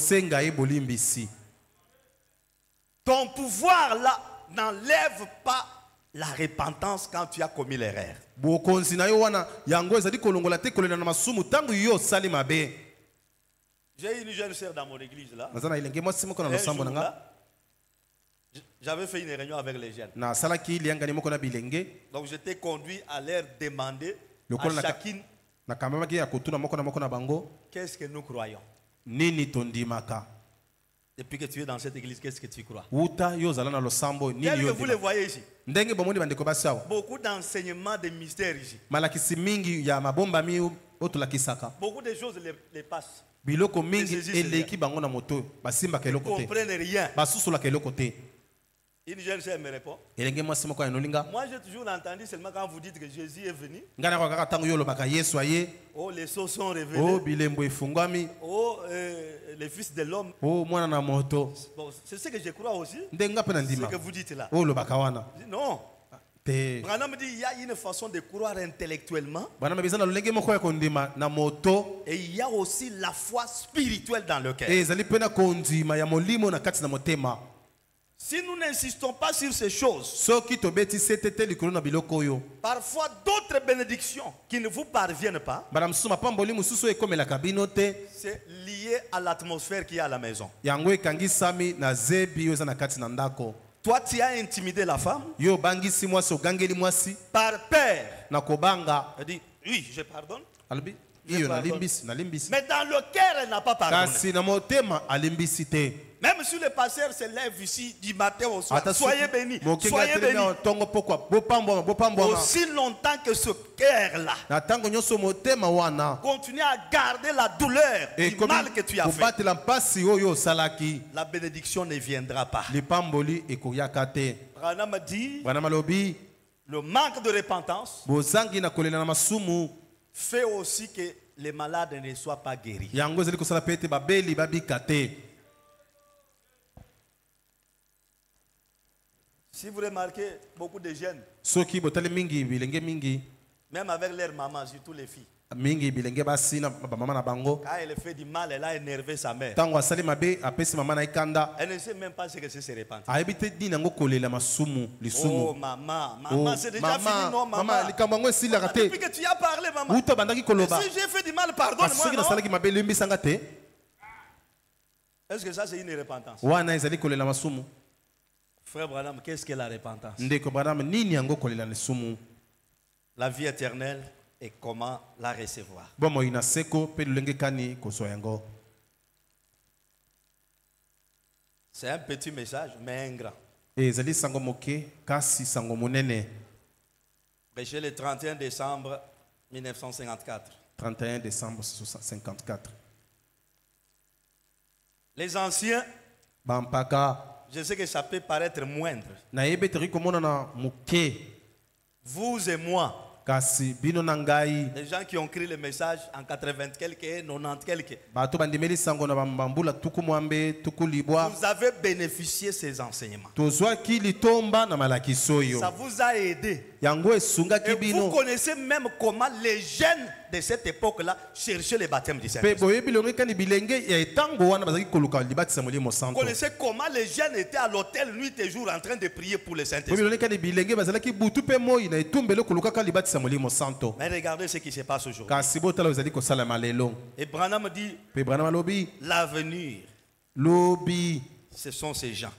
Ton pouvoir là n'enlève pas la repentance quand tu as commis l'erreur. J'ai une jeune sœur dans mon église là. J'avais fait une réunion avec les jeunes. Donc j'étais conduit à leur demander à chacune qu'est-ce que nous croyons. Depuis que tu es dans cette église, qu'est-ce que tu crois? Tel que vous le voyez ici. Beaucoup d'enseignements de mystères ici. Beaucoup de choses les passent. Ils ne comprennent rien. Une jeune sœur me répond. Moi j'ai toujours entendu seulement quand vous dites que Jésus est venu. Oh, les sceaux sont révélés. Oh, les fils de l'homme. Bon, c'est ce que je crois aussi. C'est ce que vous dites là. Non. Branham dit il y a une façon de croire intellectuellement. Et il y a aussi la foi spirituelle dans le cœur. Si nous n'insistons pas sur ces choses, parfois d'autres bénédictions qui ne vous parviennent pas, c'est lié à l'atmosphère qui est à la maison. Toi, tu as intimidé la femme par peur. Elle dit, oui, je pardonne. Mais dans le cœur, elle n'a pas pardonné. Même si le pasteur se lève ici du matin au soir, soyez bénis, soyez bénis. Aussi longtemps que ce cœur-là continue à garder la douleur du mal que tu as fait, la bénédiction ne viendra pas. Branham dit, le manque de repentance fait aussi que les malades ne soient pas guéris. Si vous remarquez, beaucoup de jeunes, même avec leur maman, surtout les filles, quand elle fait du mal, elle a énervé sa mère. Elle ne sait même pas ce que c'est se repentir. Oh maman, maman, c'est déjà fini, non maman. Depuis que tu as parlé, maman. Si j'ai fait du mal, pardonne-moi. Est-ce que ça c'est une repentance? Frère Branham, qu'est-ce que la repentance? La vie éternelle et comment la recevoir? C'est un petit message, mais un grand. Prêché le 31 décembre 1954. 31 décembre 1954. Les anciens, je sais que ça peut paraître moindre. Vous et moi, les gens qui ont écrit le message en 80 quelques, 90 quelques, vous avez bénéficié de ces enseignements. Ça vous a aidé. Et vous connaissez même comment les jeunes de cette époque-là cherchaient le baptême du Saint-Esprit. Vous connaissez comment les jeunes étaient à l'hôtel nuit et jour en train de prier pour le Saint-Esprit. Mais regardez ce qui se passe aujourd'hui. Et Branham dit, l'avenir, ce sont ces gens.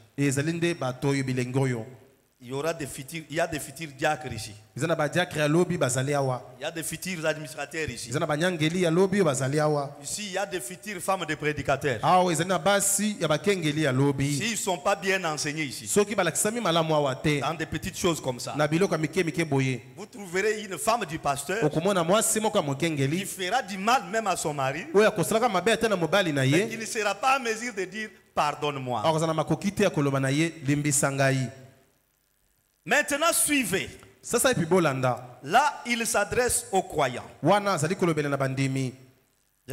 Il y aura des futurs, il y a des futurs diacres ici. Il y a des futurs administrateurs ici. Ici, il y a des futures femmes de prédicateurs. S'ils ne sont pas bien enseignés ici, dans des petites choses comme ça, vous trouverez une femme du pasteur qui fera du mal même à son mari, mais qui ne sera pas en mesure de dire pardonne-moi. Maintenant, suivez. Là, il s'adresse aux croyants. Je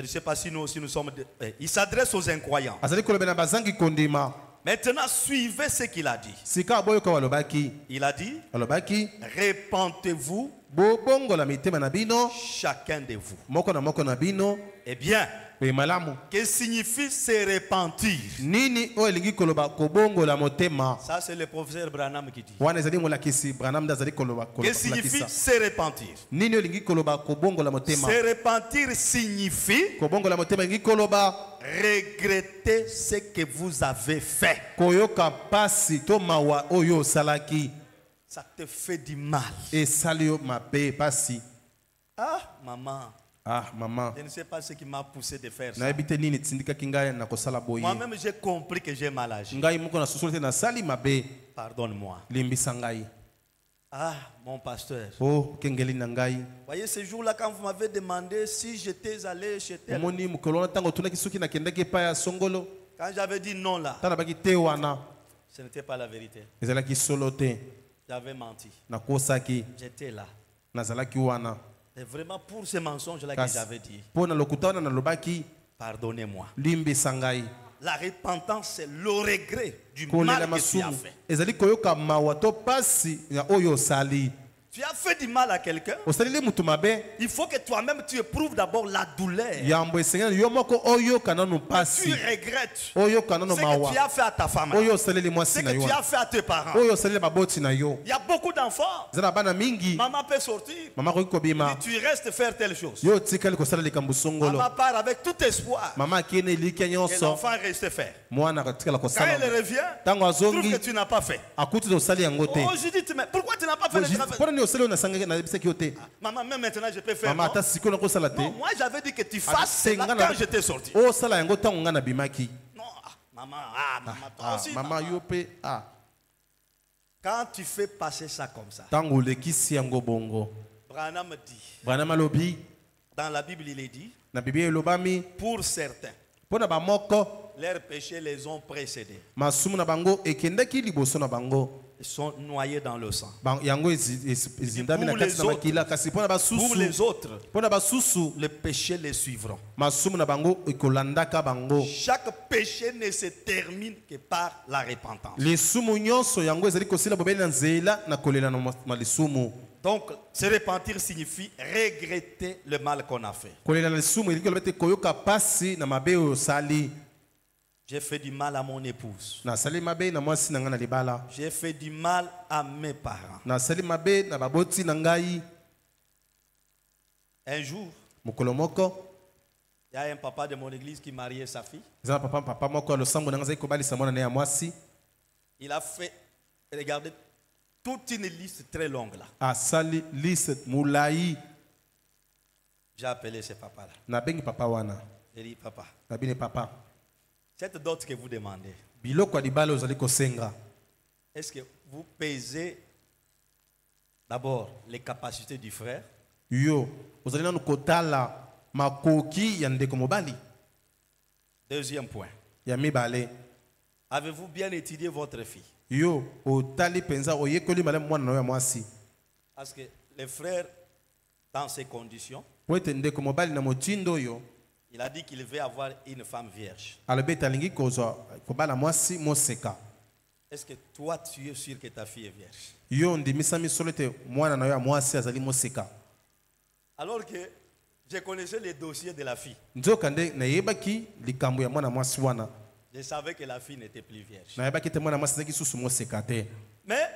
ne sais pas si nous sommes... Il s'adresse aux incroyants. Maintenant, suivez ce qu'il a dit. Il a dit, répentez-vous, chacun de vous. Eh bien, que signifie se repentir? Ça, c'est le professeur Branham qui dit. Que signifie se repentir? Se repentir signifie regretter ce que vous avez fait. Ça te fait du mal. Ah, maman. Ah, maman. Je ne sais pas ce qui m'a poussé de faire ça. Moi-même, j'ai compris que j'ai mal agi. Pardonne-moi. Ah, mon pasteur. Voyez, ce jour-là, quand vous m'avez demandé si j'étais allé chez tel, quand j'avais dit non là, ce n'était pas la vérité. J'avais menti. J'étais là. C'est vraiment pour ce mensonge-là que j'avais dit. Pardonnez-moi. La repentance, c'est le regret du mal que tu as fait. Tu as fait du mal à quelqu'un. Il faut que toi-même tu éprouves d'abord la douleur. Tu regrettes ce que tu as fait à ta femme, ce que tu as fait à tes parents. Il y a beaucoup d'enfants. Maman peut sortir. Et tu restes faire telle chose. Maman part avec tout espoir. Et l'enfant reste faire. Quand elle revient, trouve que tu n'as pas fait. Oh, je dis, mais pourquoi tu n'as pas fait le travail? Maman, même maintenant je peux faire. Non, moi j'avais dit que tu fasses là quand j'étais sorti. Non, maman, toi aussi. Quand tu fais passer ça comme ça, Branham dit, dans la Bible il est dit, pour certains, leurs péchés les ont précédés. Ils sont noyés dans le sang. Pour les autres, les péchés les suivront. Chaque péché ne se termine que par la repentance. Donc, se repentir signifie regretter le mal qu'on a fait. J'ai fait du mal à mon épouse. J'ai fait du mal à mes parents. Un jour, il y a un papa de mon église qui mariait sa fille. Il a fait, regardez, toute une liste très longue là. J'ai appelé ce papa-là. J'ai dit, papa, cette dot que vous demandez, est-ce que vous pesez d'abord les capacités du frère? Deuxième point. ya mibale. Avez-vous bien étudié votre fille? Yo otali penza oyekoli malamu mwana na yo mwasi. Parce que les frères, dans ces conditions, Wete ndeko mobali na motindo yo. Il a dit qu'il veut avoir une femme vierge. Alobeta lingi kozwa kobala mwasi moseka. Est-ce que toi tu es sûr que ta fille est vierge? Yo ndimisa misolete mwana na yo mwasi azali moseka. Alors que je connaissais les dossiers de la fille. Nzokande na yebaki likambo ya mwana mwasi wana. Je savais que la fille n'était plus vierge. Na yebaki te mwana mwasi zaki susu moseka te. Mais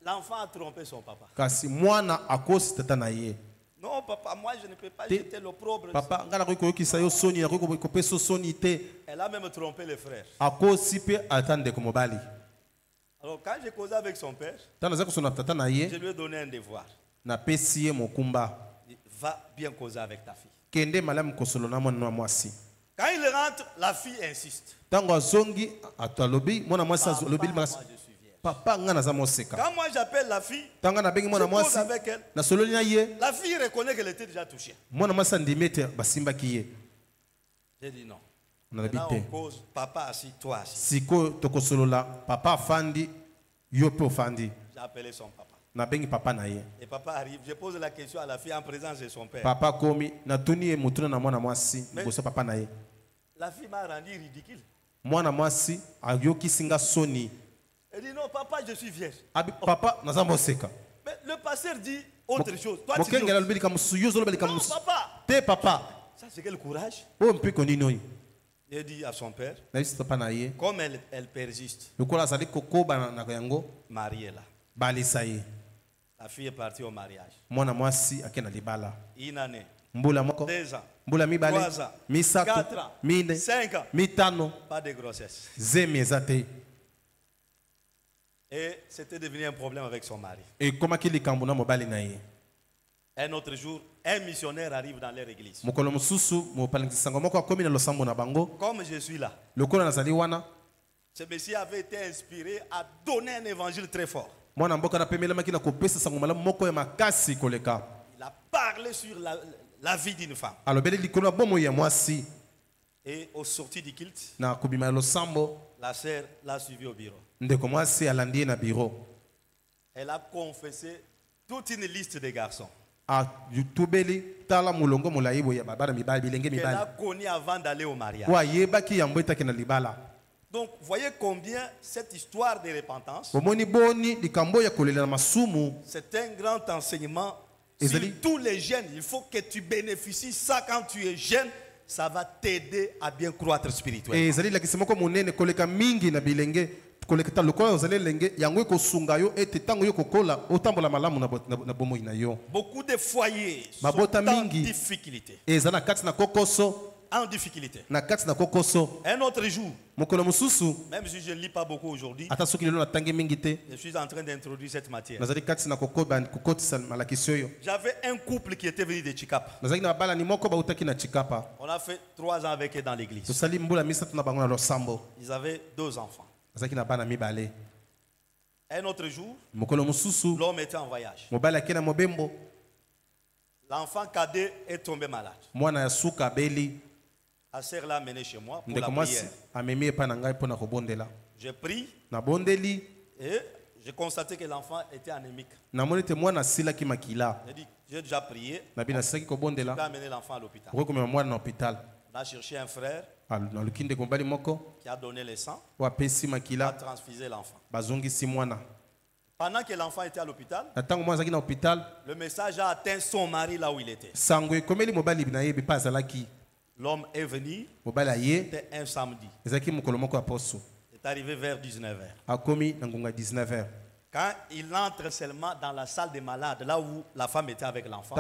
l'enfant a trompé son papa. Kasi mwana akosi tata na ye. Non papa, moi je ne peux pas jeter l'opprobre. Papa ngala ko koyokisa yo soni na ko kopeso soni te. Elle a même trompé les frères. Akosi pe atande ko mobali. Alors quand j'ai causé avec son père, je lui ai donné un devoir. Na pesi ye mokumba. Va bien causer avec ta fille. Kende malamu kosolo na mwana mwasi. Quand il rentre, la fille insiste. Tango azongi atalobi mwana mwasi azolobi makasi. Papa ngana za moseka. Quand moi j'appelle la fille, tanga na bengi mwana mwasi avec elle, na sololi na ye. La fille reconnaît qu'elle était déjà touchée. Mwana mwasi ndimete basimba kiye. J'ai dit non. On a cause papa assis, toi assis. Siko tokosolola papa fandi yo pe fandi. J'ai appelé son papa. Na bengi papa na ye. Et papa arrive, je pose la question à la fille en présence de son père. Papa komi na tuni e mutuna na mwana mwasi ngoso papa na ye. La fille m'a rendu ridicule. Mwana mwasi ayoki singa soni. Elle dit non papa, je suis vierge. Abi papa naza moseka. Mais le pasteur dit autre chose. Toi tu dis non papa. Te papa. Ça c'est quel courage. Oh mpi konino. Il dit à son père. Comme elle persiste. Mariez-la. La fille est partie au mariage. Mwana mwasi akena libala. Une année. Mbula moko. 2 ans. Mbula mibale. 3 ans. Misato. 4 ans. Mine. 5 ans. Mitano. Pas de grossesse. Zemiezate. Et c'était devenu un problème avec son mari. Et comment qu'il est kambuna mobali na ye. Un autre jour, un missionnaire arrive dans leur église. Mokolo mususu mo palingisango moko akomi na losambo na bango. Comme je suis là. Lokolo nazali wana. Ce monsieur avait été inspiré à donner un évangile très fort. Mwana mboka na pemela makina kopesa sango malamu moko ya makasi koleka. Il a parlé sur la vie d'une femme. Alobeli likolo bomo ya mwasi. Et au sorti du culte, na kubima losambo, la sœur l'a suivi au bureau. Ndeko mwasi alandie na bureau. Elle a confessé toute une liste de garçons. A yutubeli tala mulongo mulaibo ya babara mibali bilenge mibali. Elle a connu avant d'aller au mariage. Wa yebaki yambweta kena libala. Donc voyez combien cette histoire de repentance. Omoni boni likambo ya kolela na masumu. C'est un grand enseignement. Sur tous les jeunes, il faut que tu bénéficies ça quand tu es jeune. Ça va t'aider à bien croître spirituellement. Et zali la kisema ko monene koleka mingi na bilenge koleka lokola zali lenge yango ko sunga yo ete tango yo kokola otambola malamu na bomo ina yo. Beaucoup de foyers sont en difficulté. Et zana kati na kokoso en difficulté. Na kati na kokoso. Un autre jour. Mokolo mususu. Même si je ne lis pas beaucoup aujourd'hui. Ata soki lelo na tangi mingi te. Je suis en train d'introduire cette matière. Nazali kati na kokotisa malakisio yo. J'avais un couple qui était venu de Chikapa. Nazali na bala ni moko ba utaki na Chikapa. On a fait 3 ans avec eux dans l'église. Tosali mbula misatu na bango na losambo. Ils avaient 2 enfants. Nazali na bana mibale. Un autre jour. Mokolo mususu. L'homme était en voyage. Mobala akena mobembo. L'enfant cadet est tombé malade. Mwana ya suka beli. La sœur l'a amené chez moi pour la prière. J'ai pris et j'ai constaté que l'enfant était anémique. J'ai dit, j'ai déjà prié. Je vais amener l'enfant à l'hôpital. On a cherché un frère qui a donné le sang, qui a transfusé l'enfant. Pendant que l'enfant était à l'hôpital, le message a atteint son mari là où il était. L'homme est venu, c'était un samedi. Il est arrivé vers 19h. Quand il entre seulement dans la salle des malades, là où la femme était avec l'enfant,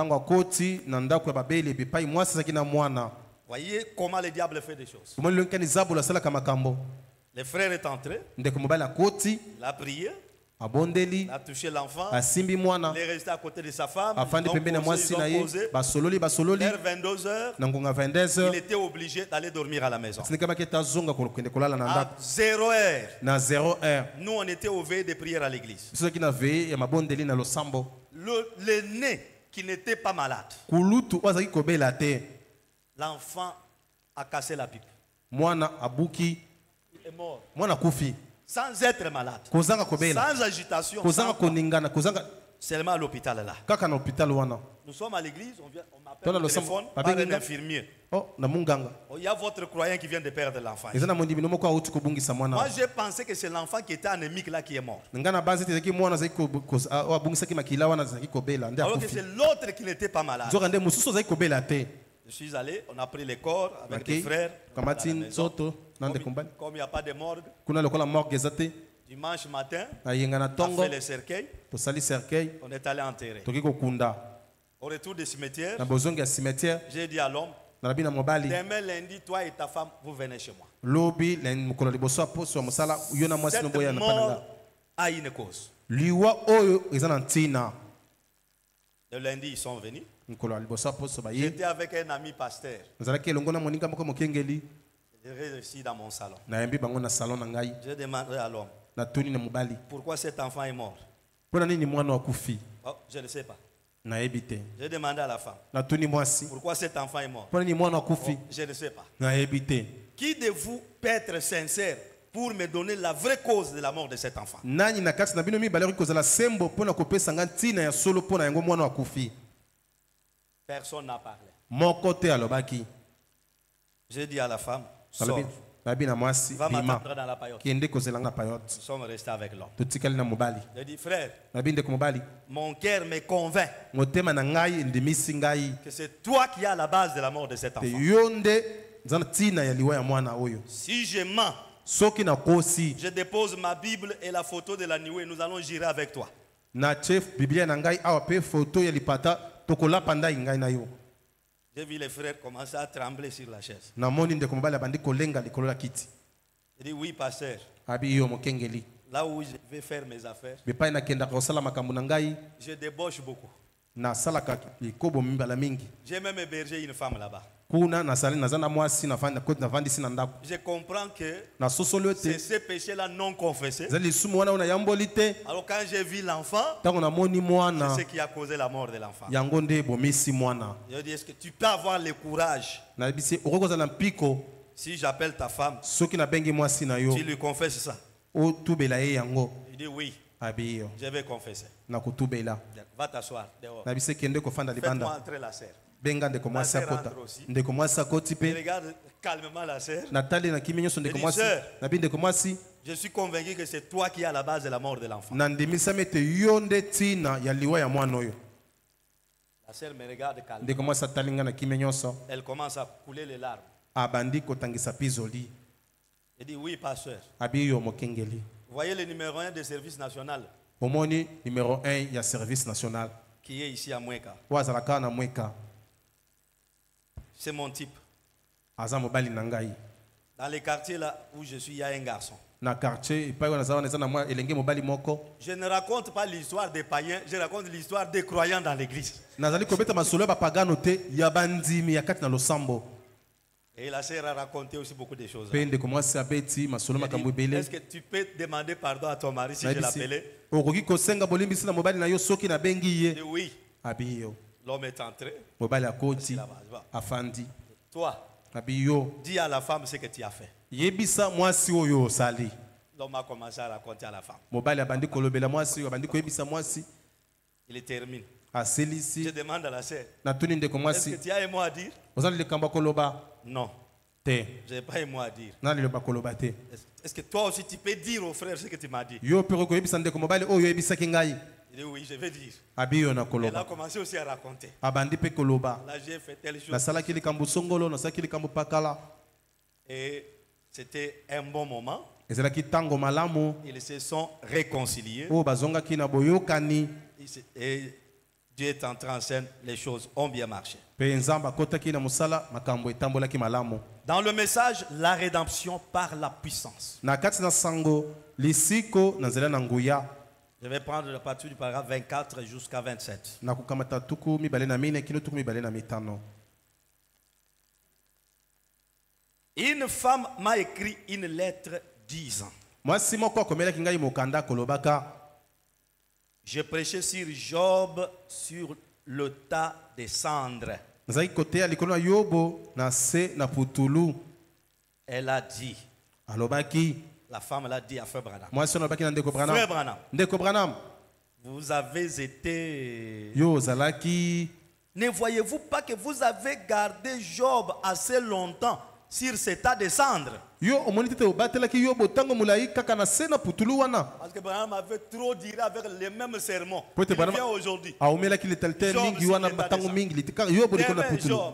voyez comment le diable fait des choses. Le frère est entré, il a prié. Il a touché l'enfant. Il est resté à côté de sa femme. Vers 22h, il était obligé d'aller dormir à la maison. À 0h, nous on était au veille de prière à l'église. Le nez qui n'était pas malade, l'enfant a cassé la pipe. est mort. Mwana kufi. Sans être malade. Kozanga kobela. Sans agitation. Kozanga koningana, kozanga seulement à l'hôpital là. Kaka na hôpital wana. Nous sommes à l'église, on m'appelle au téléphone par un infirmier. Oh, na munganga. Il y a votre croyant qui vient de perdre l'enfant. Moi j'ai pensé que c'est l'enfant qui était anémique là qui est mort. Alors que c'est l'autre qui n'était pas malade. Je suis allé, on a pris les corps avec des frères. Comme il n'y a pas de morgue. Dimanche matin, on a fait le cercueil. On est allé enterrer. Au retour du cimetière, j'ai dit à l'homme, demain lundi, toi et ta femme, vous venez chez moi. Cette mort a une cause. Le lundi, ils sont venus. J'étais avec un ami pasteur. Je réussis dans mon salon. J'ai demandé à l'homme, pourquoi cet enfant est mort? Oh, je ne sais pas. J'ai demandé à la femme, pourquoi cet enfant est mort? Oh, je ne sais pas. Qui de vous peut être sincère pour me donner la vraie cause de la mort de cet enfant? Personne n'a parlé. J'ai dit à la femme, sors. Va m'attendre dans la paillote. Nous sommes restés avec l'homme. J'ai dit, frère, mon cœur me convainc que c'est toi qui es à la base de la mort de cet enfant. Si je mens, je dépose ma Bible et la photo de la nuée, nous allons gérer avec toi. J'ai vu les frères commencer à trembler sur la chaise. J'ai dit, oui, pasteur. Là où je vais faire mes affaires, je débauche beaucoup. J'ai même hébergé une femme là-bas. Je comprends que c'est ces péchés-là non confessés. Alors quand j'ai vu l'enfant, c'est ce qui a causé la mort de l'enfant. Je dis, est-ce que tu peux avoir le courage? Si j'appelle ta femme, tu lui confesses ça? Il dit oui. Je vais confesser. Va t'asseoir dehors. Faites-moi entrer la sœur. La sœur entre aussi. Regarde calmement la sœur. Je suis convaincu que c'est toi qui es à la base de la mort de l'enfant. La sœur me regarde calmement. Elle commence à couler les larmes. Elle dit oui, pasteur. Vous voyez le numéro 1 du service national? Numéro 1, il y a service national. Qui est ici à Mweka. C'est mon type. Dans les quartiers là où je suis, il y a un garçon. Je ne raconte pas l'histoire des païens, je raconte l'histoire des croyants dans l'église. Et la sœur a raconté aussi beaucoup de choses. Est-ce que tu peux demander pardon à ton mari si je l'appelais? Oui. L'homme est entré. Toi, dis à la femme ce que tu as fait. L'homme a commencé à raconter à la femme. Il termine. Je demande à la sœur, est-ce que tu as un mot à dire? Non. Je n'ai pas un mot à dire. Est-ce que toi aussi tu peux dire aux frères ce que tu m'as dit? Il dit oui, je vais dire. Elle a commencé aussi à raconter. Là, j'ai fait telle chose. Et c'était un bon moment. Ils se sont réconciliés. Et Dieu est entré en scène, les choses ont bien marché. Dans le message, la rédemption par la puissance. Je vais prendre la partie du paragraphe 24 jusqu'à 27. Une femme m'a écrit une lettre disant, je prêchais sur Job sur le tas de cendres. Elle a dit, La femme l'a dit à Frère Branham. Frère Branham, vous avez été... Ne voyez-vous pas que vous avez gardé Job assez longtemps sur cet état de cendre? Parce que Branham avait trop dit avec les mêmes sermons. Il vient aujourd'hui. Job.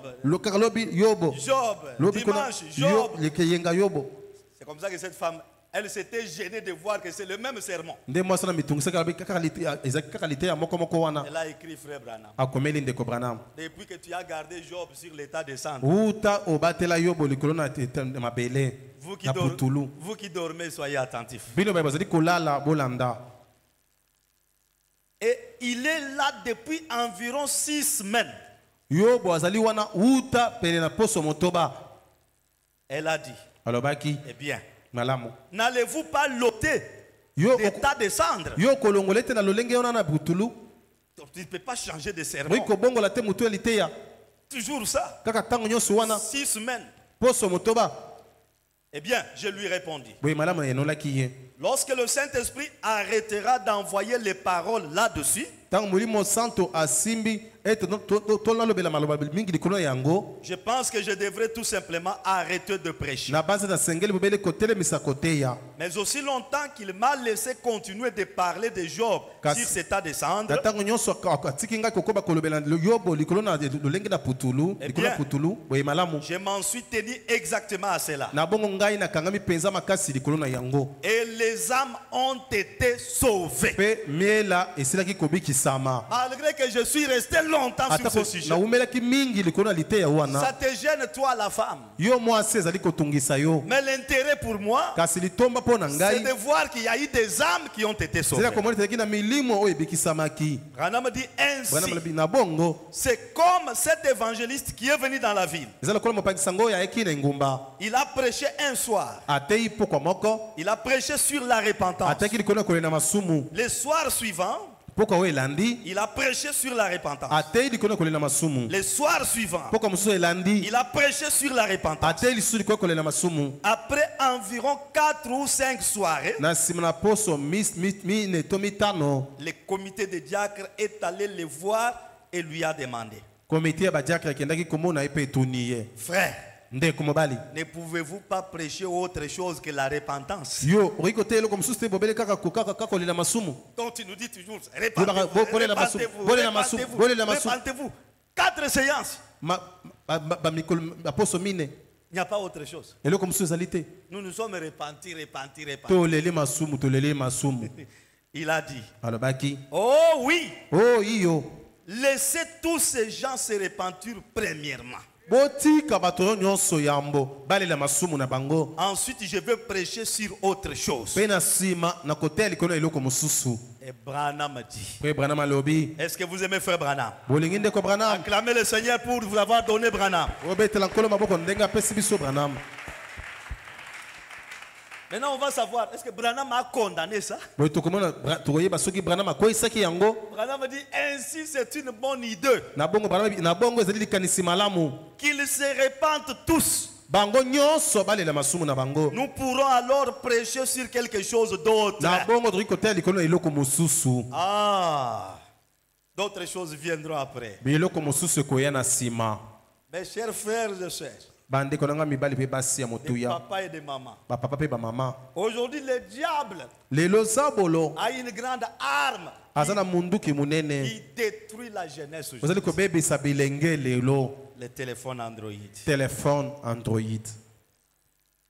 C'est comme ça que cette femme, elle s'était gênée de voir que c'est le même sermon. Elle a écrit Frère Branham. Depuis que tu as gardé Job sur l'état de cendre, vous qui dormez, soyez attentifs. Et il est là depuis environ 6 semaines. Elle a dit, eh bien, n'allez-vous pas loter l'état de cendre? Tu ne peux pas changer de sermon. Toujours ça. 6 semaines. Eh bien, je lui répondis. Lorsque le Saint-Esprit arrêtera d'envoyer les paroles là-dessus, je pense que je devrais tout simplement arrêter de prêcher. Mais aussi longtemps qu'il m'a laissé continuer de parler de Job sur cet état de cendre, je m'en suis tenu exactement à cela. Et les âmes ont été sauvées. Malgré que je suis resté longtemps sur ce sujet. Ça te gêne, toi, la femme. Mais l'intérêt pour moi, c'est de voir qu'il y a eu des âmes qui ont été sauvées. Branham dit ainsi. C'est comme cet évangéliste qui est venu dans la ville. Il a prêché un soir. Il a prêché sur la repentance. Le soir suivant, il a prêché sur la repentance. Le soir suivant, il a prêché sur la repentance. Après environ 4 ou 5 soirées, le comité de diacres est allé le voir et lui a demandé, frère, ne pouvez-vous pas prêcher autre chose que la repentance? Donc tu nous dis toujours, repentez-vous. 4 séances. Il n'y a pas autre chose. Nous nous sommes repentis. Il a dit, oh oui, laissez tous ces gens se repentir premièrement. Ensuite, je veux prêcher sur autre chose. Et Branham dit, est-ce que vous aimez Frère Branham? Acclamez le Seigneur pour vous avoir donné Branham. Maintenant, on va savoir, est-ce que Branham a condamné ça? Branham dit, ainsi c'est une bonne idée. Qu'ils se repentent tous. Nous pourrons alors prêcher sur quelque chose d'autre. Ah, d'autres choses viendront après. Mes chers frères et sœurs, de papa et de maman. Aujourd'hui, le diable a une grande arme qui détruit la jeunesse aujourd'hui. Le téléphone Android.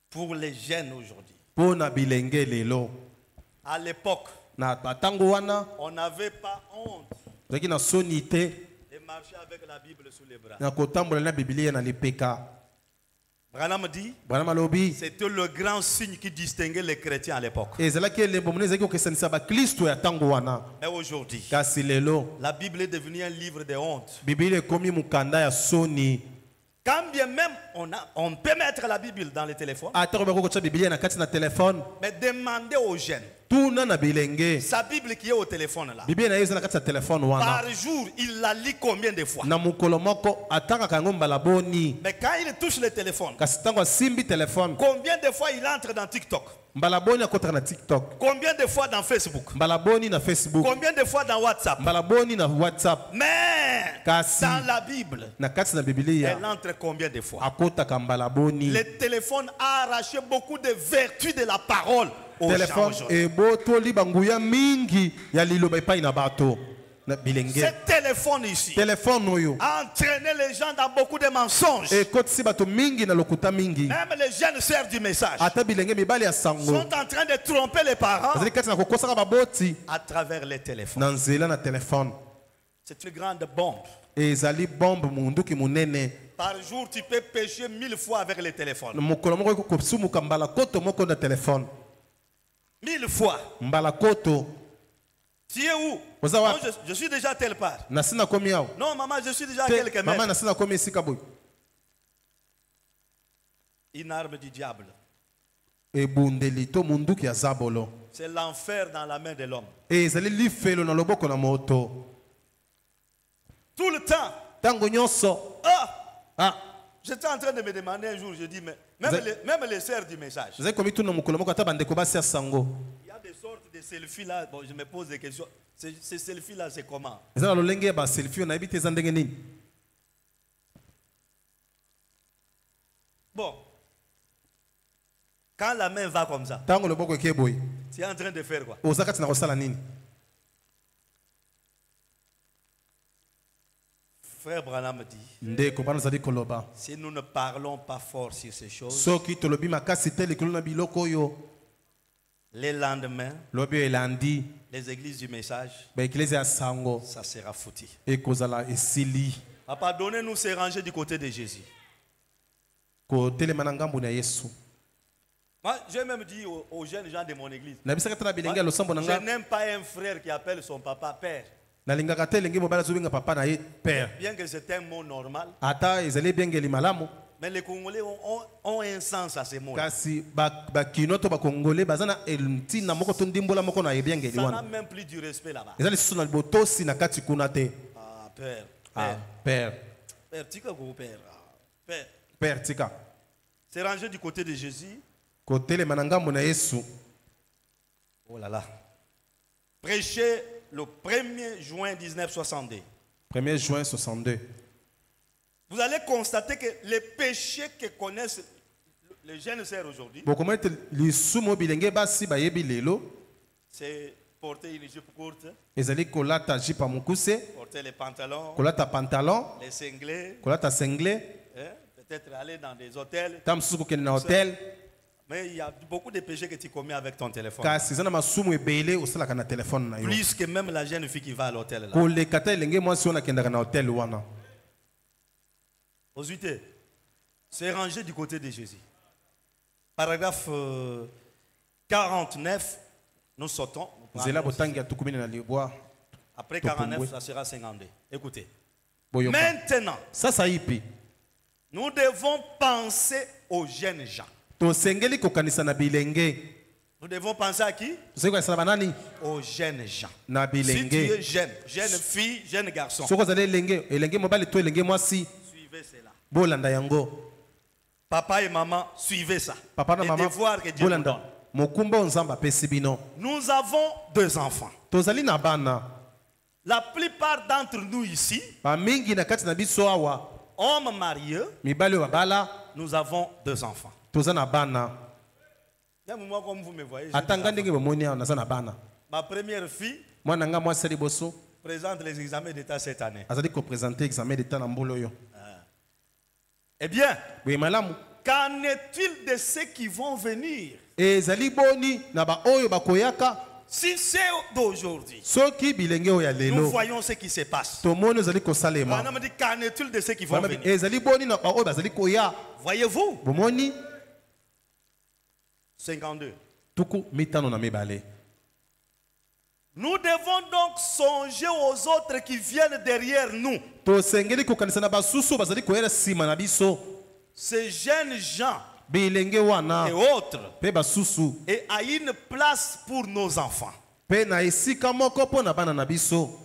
Pour les jeunes aujourd'hui. À l'époque, on n'avait pas honte de marcher avec la Bible sous les bras. Branham dit, c'était le grand signe qui distinguait les chrétiens à l'époque. Mais aujourd'hui, la Bible est devenue un livre de honte. Quand bien même on peut mettre la Bible dans le téléphone, mais demandez aux jeunes Sa Bible qui est au téléphone là. Par jour, il la lit combien de fois? Mais quand il touche le téléphone, combien de fois il entre dans TikTok? Combien de fois dans Facebook? Combien de fois dans WhatsApp? Mais dans la Bible, elle entre combien de fois? Le téléphone a arraché beaucoup de vertus de la parole. Ce téléphone ici a entraîné les gens dans beaucoup de mensonges. Même les jeunes sœurs du message sont en train de tromper les parents à travers les téléphones. C'est une grande bombe. Par jour, tu peux pécher 1000 fois avec le téléphone. 1000 fois. Tu es où? Non, je suis déjà à telle part. Non, maman, je suis déjà à quelques mètres. Une arme du diable. C'est l'enfer dans la main de l'homme. Tout le temps. J'étais en train de me demander un jour, je dis, mais même les sœurs du message. Il y a des sortes de selfies là, bon, je me pose des questions. Ces selfies là, c'est comment? Bon. Quand la main va comme ça, tu es en train de faire quoi? Frère Branham dit, si nous ne parlons pas fort sur ces choses, les lendemains, les églises du message, ça sera foutu. Papa, donnez-nous ces rangées du côté de Jésus. Moi, j'ai même dit aux jeunes gens de mon église, je n'aime pas un frère qui appelle son papa père. Bien que c'est un mot normal, mais les Congolais ont un sens à ces mots. Ça n'a même plus du respect là-bas. Père. C'est rangé du côté de Jésus. Oh là là. Prêcher le 1er juin 1962. 1er juin 62. Vous allez constater que les péchés que connaissent les jeunes sœurs aujourd'hui, c'est porter une jupe courte, porter les pantalons, les cinglés, peut-être aller dans des hôtels. Mais il y a beaucoup de péchés que tu commets avec ton téléphone. Plus que même la jeune fille qui va à l'hôtel. Osité, c'est rangé du côté de Jésus. Paragraphe 49, nous sautons. Après 49, ça sera 52. Écoutez. Maintenant, nous devons penser aux jeunes gens. Nous devons penser à qui? Aux jeunes gens. Si tu es jeune fille, jeune garçon, suivez cela. Papa et maman, suivez ça. Les devoirs que Dieu nous donne. Nous avons 2 enfants. La plupart d'entre nous ici, hommes mariés, nous avons 2 enfants. Moi, comme vous me voyez, ma première fille présente les examens d'État cette année. Eh bien, qu'en est-il de ceux qui vont venir? Si c'est d'aujourd'hui, nous voyons ce qui se passe. On me dit, qu'en est-il de ceux qui vont venir? Voyez-vous? 52. Nous devons donc songer aux autres qui viennent derrière nous. Ces jeunes gens bilenge wana et autres, pe basusu et à une place pour nos enfants. pe na esika moko pona bana na biso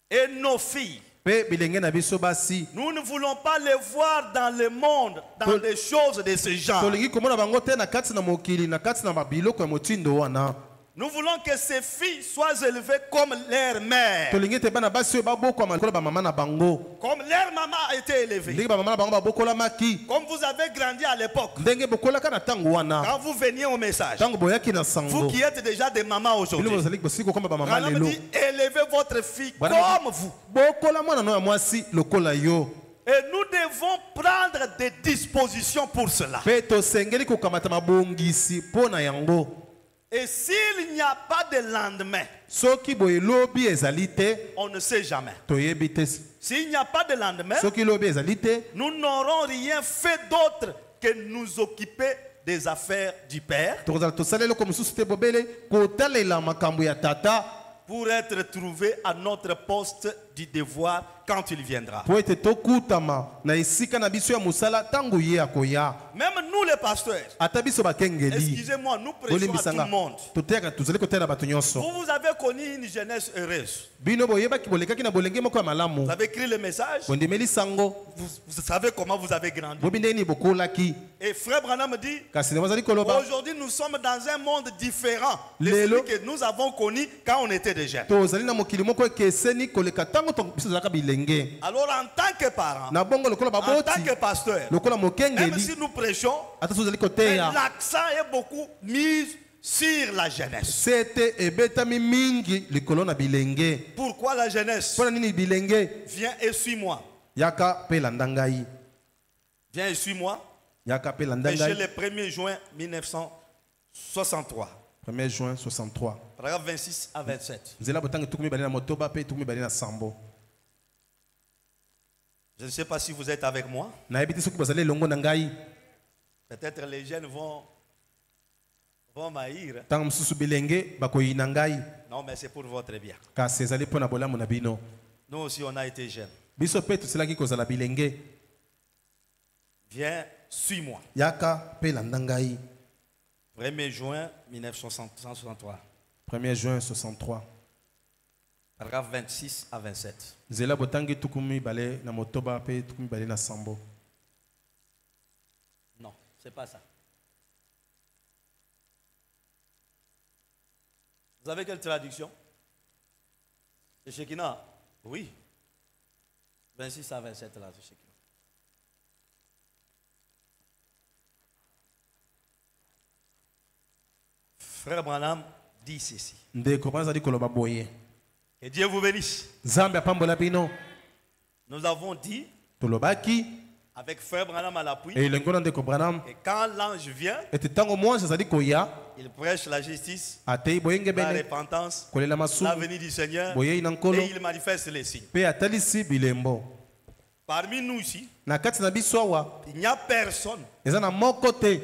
Et nos filles. pe bilenge na biso basi Nous ne voulons pas les voir dans le monde, dans des choses de ce genre. tolingi komona bango te na kati na mokili na kati na babiloko ya motindo wana. Nous voulons que ces filles soient élevées comme leur mère. tolingi te bana basi oyo babokama lokola bamama na bango Comme leur maman a été élevée. ndenge bamama na bango babokolamaki Comme vous avez grandi à l'époque. ndenge bokolaka na ntango wana Quand vous veniez au message. ntango boyaki na Vous sango qui êtes déjà des mamans bino aujourd'hui. bozali bosili kokoma bamama Branham lelo dit, élevez votre fille Bwana comme vous. bokola mwana no ya mwasi lokola yo Et nous devons prendre des dispositions pour cela. mpe tosengeli kokamata mabongisi mpo na yango. Et s'il n'y a pas de lendemain, soki boye lobi ezali te on ne sait jamais. toyebi te S'il n'y a pas de lendemain, soki lobi ezali te nous n'aurons rien fait d'autre que nous occuper des affaires du Père tokozala tosala eloko mosusu te bobele kotalela makambo ya tata pour être trouvés à notre poste du devoir quand il viendra. po ete tokutama na esika na biso ya mosala ntango ye akoya. Même nous les pasteurs, ata biso bakengeli excusez-moi, nous prêchons à tout le bolimbisanga monde. toteyaka tozali kotela bato nyonso Vous avez connu une jeunesse heureuse. bino boyebaki bolekaki na bolenge moko ya malamu Vous avez écrit le message. bondimeli sango Vous savez comment vous avez grandi. bobi ndenge nini bokolaki Et frère Branham dit, kasi nde bazali koloba aujourd'hui nous sommes dans un monde différent de Lelo. celui que nous avons connu quand on était des jeunes. tozali na mokili moko ekeseni koleka ntango biso tozalaka bilenge Alors en tant que parents, na bongo lokola en tant baboti que pasteur, lokola même mokengeli si nous prêchons, ata tozali mais koteya l'accent est beaucoup mis sur la jeunesse. sete ebetami mingi likolo na bilenge. Pourquoi la jeunesse? Mpona nini bilenge? Viens et suis-moi. Yaka mpe landa ngai. Viens et suis-moi. Yaka mpe landa Péché ngai. le 1er juin 1963. 1er juin 63. Paragraphe 26 à 27. Nzela botangi tukumi bali na motoba pe tukumi bali na sambo. Je ne sais pas si vous êtes avec moi. Nayebi te soki bazali elongo na ngai. Peut-être les jeunes vont m'haïr. Ntango mosusu bilenge bakoyina ngai. Non, mais c'est pour votre bien. Kasi ezali mpo na bolamu na bino. Nous aussi, on a été jeunes. Biso mpe tosilaki kozala bilenge. Viens, suis-moi. Yaka mpe landa ngai. 1er juin 1963. 1er juin 63. Paragraphe 26 à 27. Nzela botangi tukumi bale na motoba pe tukumi bale na sambo. Non, c'est pas ça. Vous avez quelle traduction? C'est Shekinah? Oui. 26 à 27 là, c'est Shekinah. Frère Branham dit ceci. Ndeko bazali koloba boye. Que Dieu vous bénisse. Nzambe apambola bino. Nous avons dit, Tolobaki avec Frère Branham à l'appui, et lengo na ndeko Branham et quand l'ange vient, ete tango mwanza azali koya il prêche la justice, atei boyenge la bene repentance, kolela la masumu venue du Seigneur, boyei na nkolo et il manifeste les signes. pe atalisi bilembo. Parmi nous ici, Na kati na biso awa il n'y a personne eza na moko te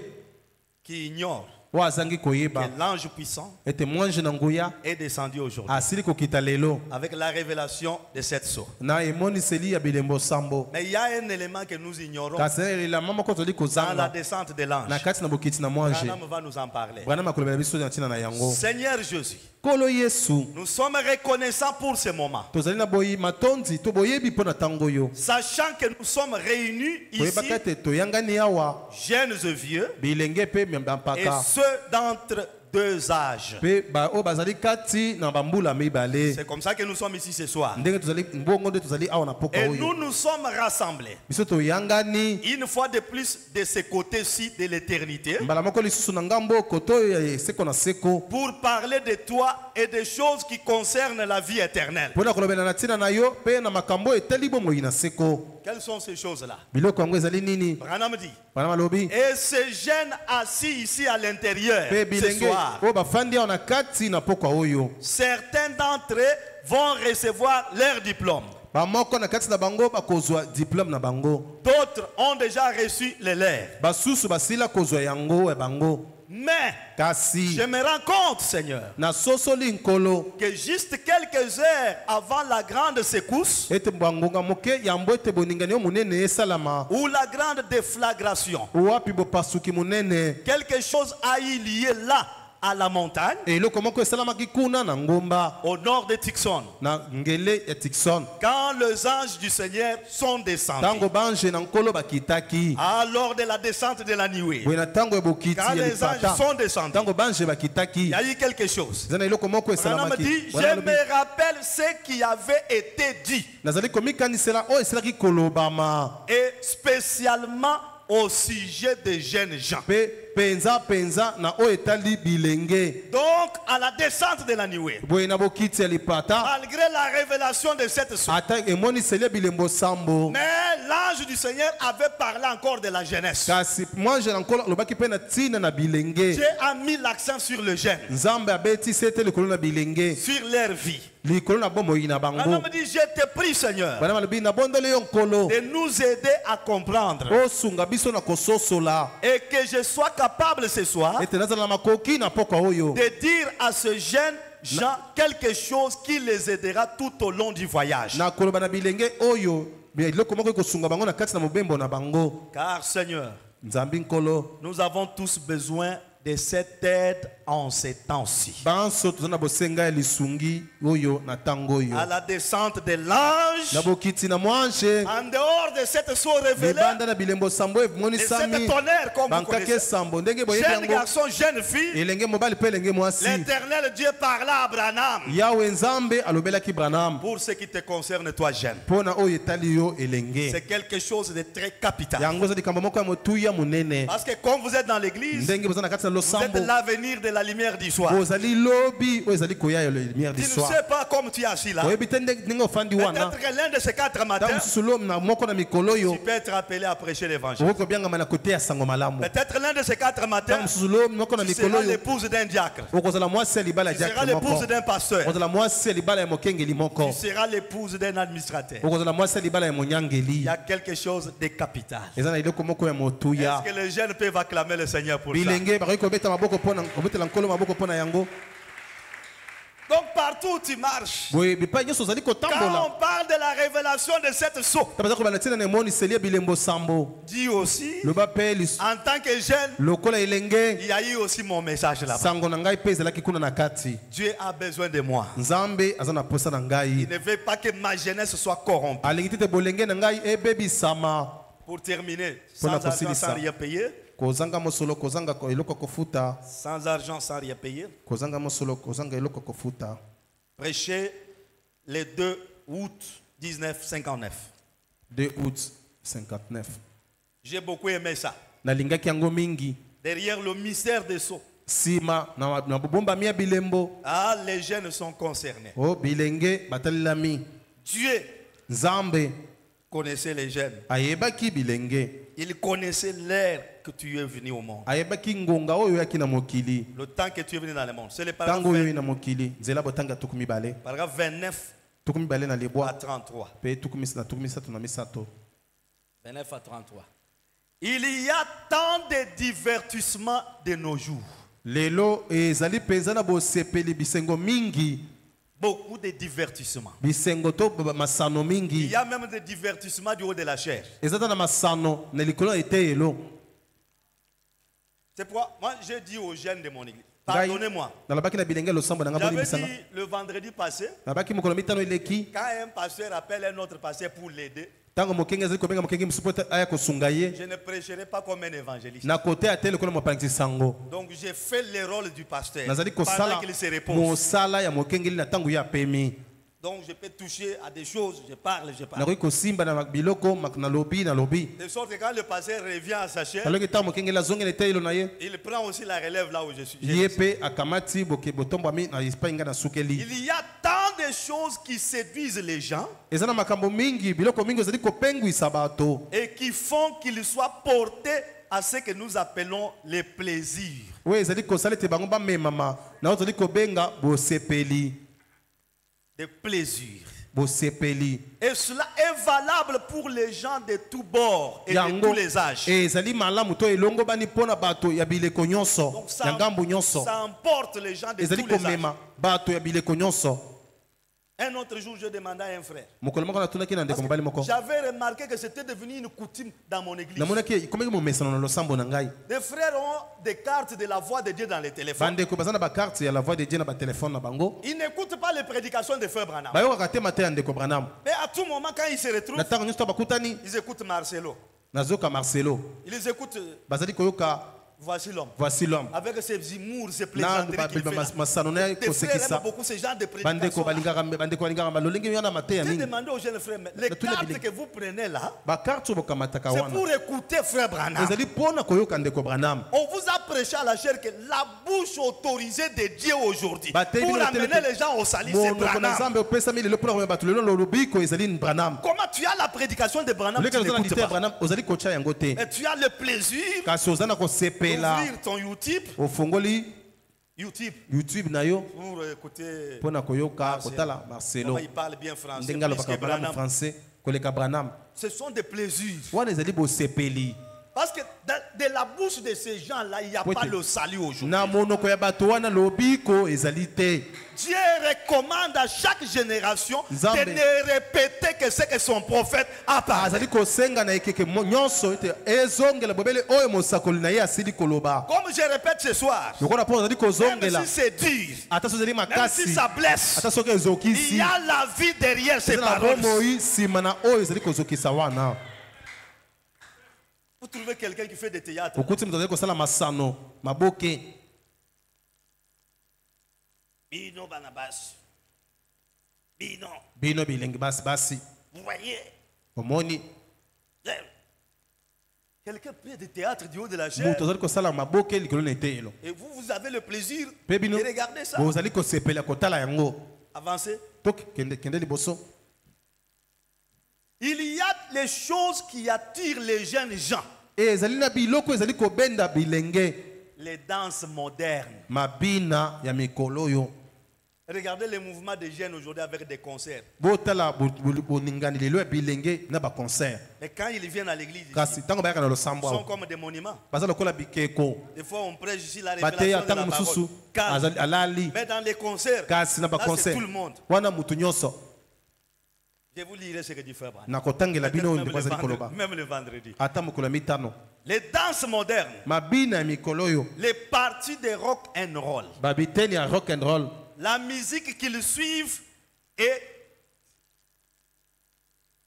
qui ignore oyo azangi koyeba que l'ange puissant ete mwanze na nguya est descendu aujourd'hui asili kokita lelo avec la révélation de cette source. na emoniseli ya bilembo sambo. Mais il y a un élément que nous ignorons Kasi elama moko tozali dans la kozanga descente de na l'ange. kati na bokiti na mwanze. Branham va nous en parler. Branham akolobela biso na ntina na yango. Seigneur Jésus, Kolo Yesu nous sommes reconnaissants pour ce moment, tozali na boyi matondi to boyebi mpo na ntango oyo sachant que nous sommes réunis ici, koyebaka ete toyangani awa jeunes et vieux, bilenge mpe et bampaka ceux d'entre deux âges. mpe oyo bazali kati na bambula mibale. C'est comme ça que nous sommes ici ce soir. Ndenge tozali mbongo nde tozali awa na poka Et oyo nous nous sommes rassemblés biso toyangani une fois de plus de ce côté-ci de l'éternité mbala moko lisusu na ngambo koto oyo ya seko na seko pour parler de toi et des choses qui concernent la vie éternelle. mpo na kolobela na ntina na yo mpe na makambo etali bomoi na seko. Quelles sont ces choses-là? Biloko yango ezali nini? Branham dit. Bana malobi Et ces jeunes assis ici à l'intérieur mpe ce bilenge soir, oyo bafandi awa na kati na poka oyo certains d'entre eux vont recevoir leur diplôme. bamoko na kati na bango bakozwa diplôme na bango, D'autres ont déjà reçu les leurs. basusu basila kozwa yango ya bango. Mais je me rends compte, Seigneur, que juste quelques heures avant la grande secousse ou la grande déflagration, quelque chose a eu lieu là à la montagne, au nord de Tixon, quand les anges du Seigneur sont descendus, lors de la descente de la nuée, quand les anges sont descendus, il y a eu quelque chose. On me dit, je me rappelle ce qui avait été dit, et spécialement au sujet des jeunes gens. Donc, à la descente de la nuée, malgré la révélation de cette source, mais l'ange du Seigneur avait parlé encore de la jeunesse. Dieu a mis l'accent sur le jeune, sur leur vie. On me dit, je te prie, Seigneur, de nous aider à comprendre et que je sois capable ce soir de dire à ce jeune gens quelque chose qui les aidera tout au long du voyage. Car, Seigneur, nous avons tous besoin de cette aide en ces temps-ci. À la descente de l'ange, en dehors de cette source révélée, de cette tonnerre comme vous connaissez, jeune garçon, jeune fille, l'Éternel Dieu parla à Branham. Pour ce qui te concerne, toi jeune, c'est quelque chose de très capital. Parce que comme vous êtes dans l'église, vous êtes l'avenir de la lumière du soir. Tu ne sais pas comme tu es assis là. Peut-être l'un de ces 4 matins, tu peux être appelé à prêcher l'évangile. Peut-être l'un de ces 4 matins, tu seras l'épouse d'un diacre. Tu seras l'épouse d'un pasteur. Tu seras l'épouse d'un administrateur. Il y a quelque chose de capital. Est-ce que les jeunes peuvent acclamer le Seigneur pour ça? Donc partout où tu marches, quand on parle de la révélation de cette source, dis aussi, en tant que jeune, il y a eu aussi mon message là-bas. Dieu a besoin de moi. Il ne veut pas que ma jeunesse soit corrompue. Pour terminer, sans argent, sans rien payer. Sans argent, sans rien payer. Prêcher le 2 août 1959. 2 août 59. J'ai beaucoup aimé ça. Derrière le mystère des sceaux. Les jeunes sont concernés. Dieu connaissait les jeunes. Il connaissait l'ère que tu es venu au monde. Le temps que tu es venu dans le monde. C'est le paragraphe 29 à 33. 29 à 33. Il y a tant de divertissements de nos jours. Beaucoup de divertissements. Il y a même des divertissements du haut de la chair. C'est pourquoi moi j'ai dit aux jeunes de mon église, pardonnez-moi. J'avais dit le vendredi passé, quand un pasteur appelle un autre pasteur pour l'aider, je ne prêcherai pas comme un évangéliste. Donc j'ai fait le rôle du pasteur pendant qu'il se repose. Donc je peux toucher à des choses, je parle. De sorte que quand le pasteur revient à sa chair, il prend aussi la relève là où je suis. Il y a tant de choses qui séduisent les gens et qui font qu'ils soient portés à ce que nous appelons les plaisirs. Des plaisirs. Et cela est valable pour les gens de tous bords et de tous les âges. Donc ça emporte les gens de tous les âges. Un autre jour, je demandais à un frère. J'avais remarqué que c'était devenu une coutume dans mon église. Les frères ont des cartes de la voix de Dieu dans les téléphones. Ils n'écoutent pas les prédications de frère Branham. Mais à tout moment, quand ils se retrouvent, ils écoutent Marcelo. Ils écoutent Voici l'homme. Voici l'homme. Avec ses humours, ses plaisanteries qu'il fait là. Les frères aiment beaucoup ce genre de prédication. J'ai demandé aux jeunes frères, les cartes que vous prenez là, c'est pour écouter frère Branham. On vous a prêché à la chair que la bouche autorisée de Dieu aujourd'hui pour amener les gens au salut, c'est Branham. Comment tu as la prédication de Branham, tu n'écoutes pas. Et tu as le plaisir d'ouvrir ton YouTube. YouTube pour écouter Marcelo. Comment il parle bien français. Ce sont des plaisirs. Parce que de la bouche de ces gens-là, il n'y a pas le salut aujourd'hui. Dieu recommande à chaque génération de ne répéter que ce que son prophète a parlé. Comme je répète ce soir, même si c'est dur, même si ça blesse, il y a la vie derrière ces paroles. Vous trouvez quelqu'un qui fait des théâtres. Bino Banabas. Bino bilingue basi. Vous voyez. Quelqu'un fait des théâtres du haut de la chair. Et vous avez le plaisir de regarder ça. Avancez. Il y a les choses qui attirent les jeunes gens. Les danses modernes. Regardez les mouvements des jeunes aujourd'hui avec des concerts. Mais quand ils viennent à l'église, ils sont comme des monuments. Des fois on prêche ici la révélation de la parole. Mais dans les concerts, là c'est tout le monde. Je vous lirai ce que dit Frère Branham. Même le vendredi. Les danses modernes. Les parties de rock and roll. La musique qu'ils suivent et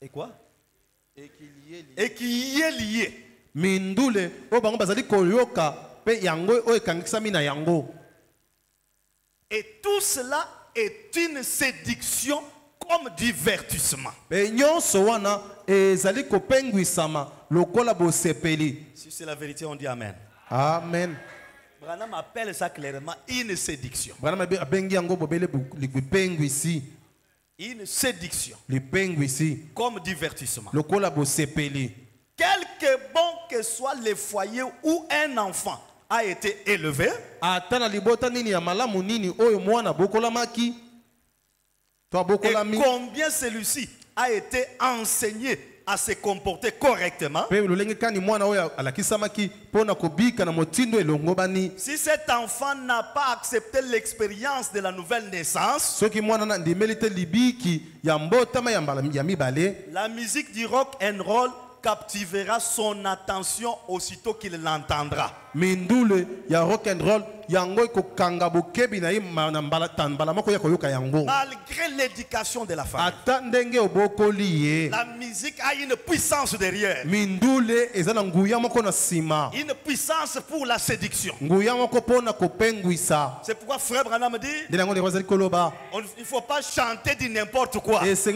quoi? Et qui y est liée. Et tout cela est une séduction comme divertissement. Si c'est la vérité, on dit Amen. Amen. Branham appelle ça clairement une séduction. Une séduction. Comme divertissement. Quelque bon que soit le foyer où un enfant a été élevé, et combien celui-ci a été enseigné à se comporter correctement. Si cet enfant n'a pas accepté l'expérience de la nouvelle naissance, la musique du rock and roll captivera son attention aussitôt qu'il l'entendra. Mindule ya rock and roll yango ikokanga bokebi na malgré l'éducation de la famille, la musique a une puissance derrière. Mindule ezana nguya moko na sima. Une puissance pour la séduction. Nguya moko pona kopengwisa. C'est pourquoi Frère Branham dit il ne faut pas chanter du n'importe quoi. Il faut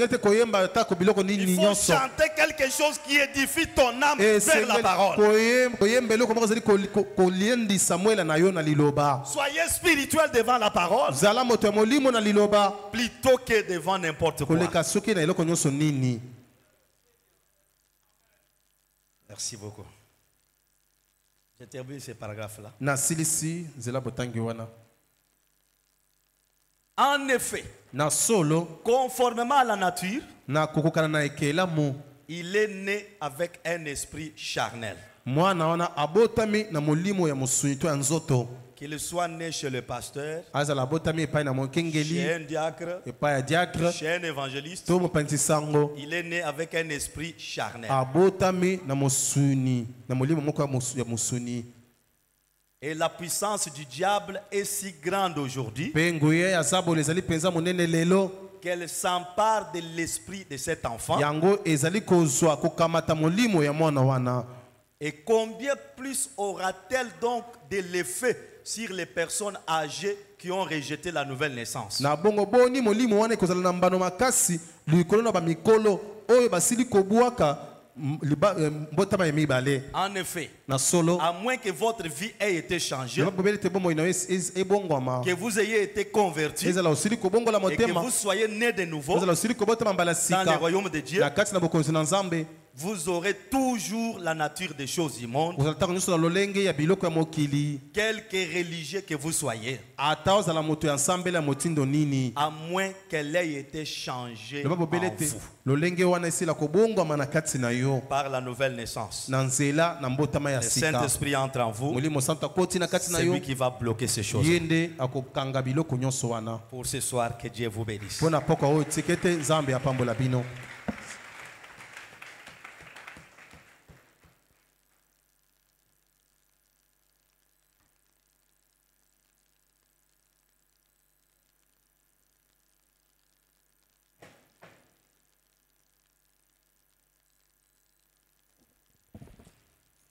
chanter quelque chose qui édifie ton âme vers la parole. Soyez spirituel devant la parole plutôt que devant n'importe quoi. Merci beaucoup. J'ai terminé ce paragraphe-là. En effet, na solo conformément à la nature, na kokokana na ekelamu il est né avec un esprit charnel. mwana wana abotami na molimo ya mosuni to ya nzoto Qu'il soit né chez le pasteur, azala abotami epai na mokengeli chez un diacre, epai ya diacre chez un évangéliste, to mopanzi sango il est né avec un esprit charnel. abotami na mosuni na molimo moko ya mosuni. Et la puissance du diable est si grande aujourd'hui pe nguye ya zabolo ezali mpenza monene lelo qu'elle s'empare de l'esprit de cet enfant. yango ezali kozwa kokamata molimo ya mwana wana. Et combien plus aura-t-elle donc de l'effet sur les personnes âgées qui ont rejeté la nouvelle naissance? Na bongo boni molimo wana ekozala na mbano makasi likolo na bamikolo oyo basili kobwaka mbotama ya mibale. En effet, Na solo à moins que votre vie ait été changée, que que vous ayez été converti et que vous soyez né de nouveau dans le royaume de Dieu, vous aurez toujours la nature des choses immondes, quelque religieux que vous soyez, à moins qu'elle ait été changée en vous par la nouvelle naissance. Le Saint-Esprit entre en vous, c'est lui qui va bloquer ces choses. Pour ce soir, que Dieu vous bénisse.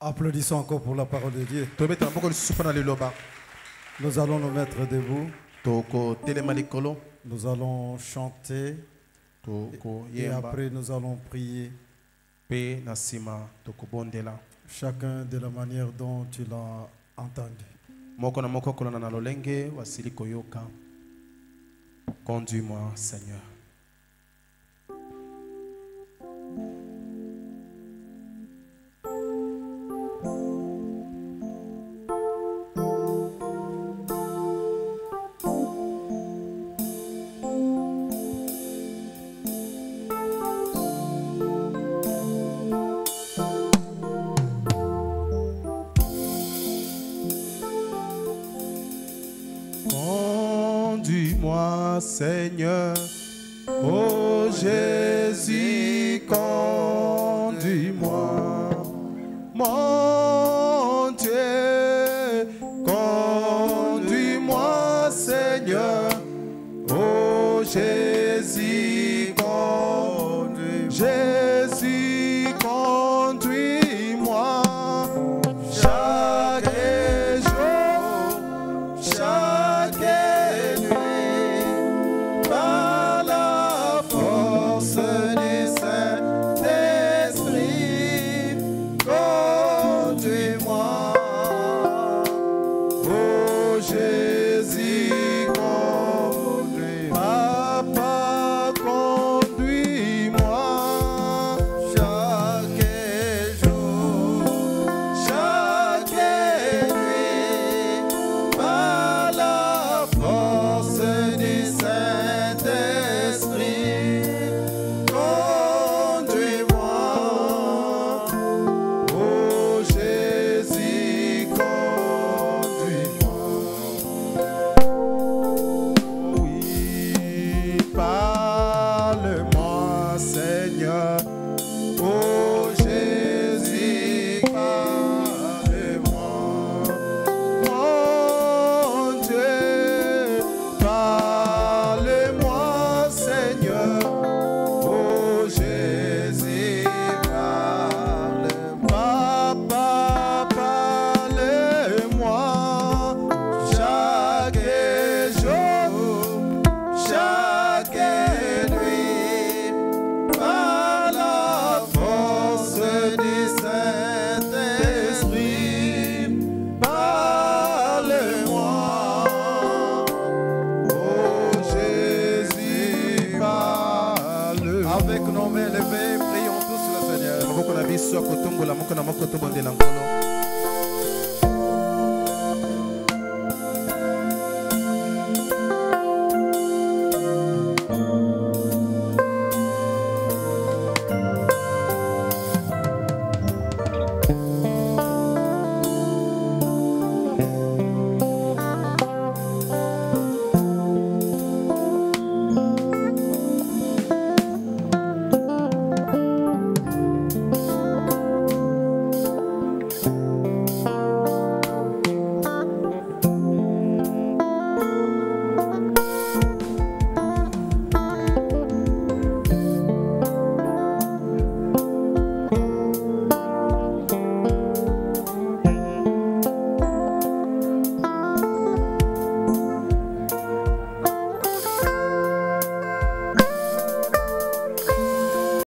Applaudissons encore pour la parole de Dieu. Nous allons nous mettre debout. Nous allons chanter. Et après nous allons prier. Chacun de la manière dont tu l'as entendu. Conduis-moi, Seigneur. Conduis-moi, Seigneur, ô Jésus, conduis-moi, mon Dieu, conduis-moi, Seigneur, ô Jésus, Jésus, conduis-moi, chaque jour, chaque Avec nos mains levées, prions tous le Seigneur.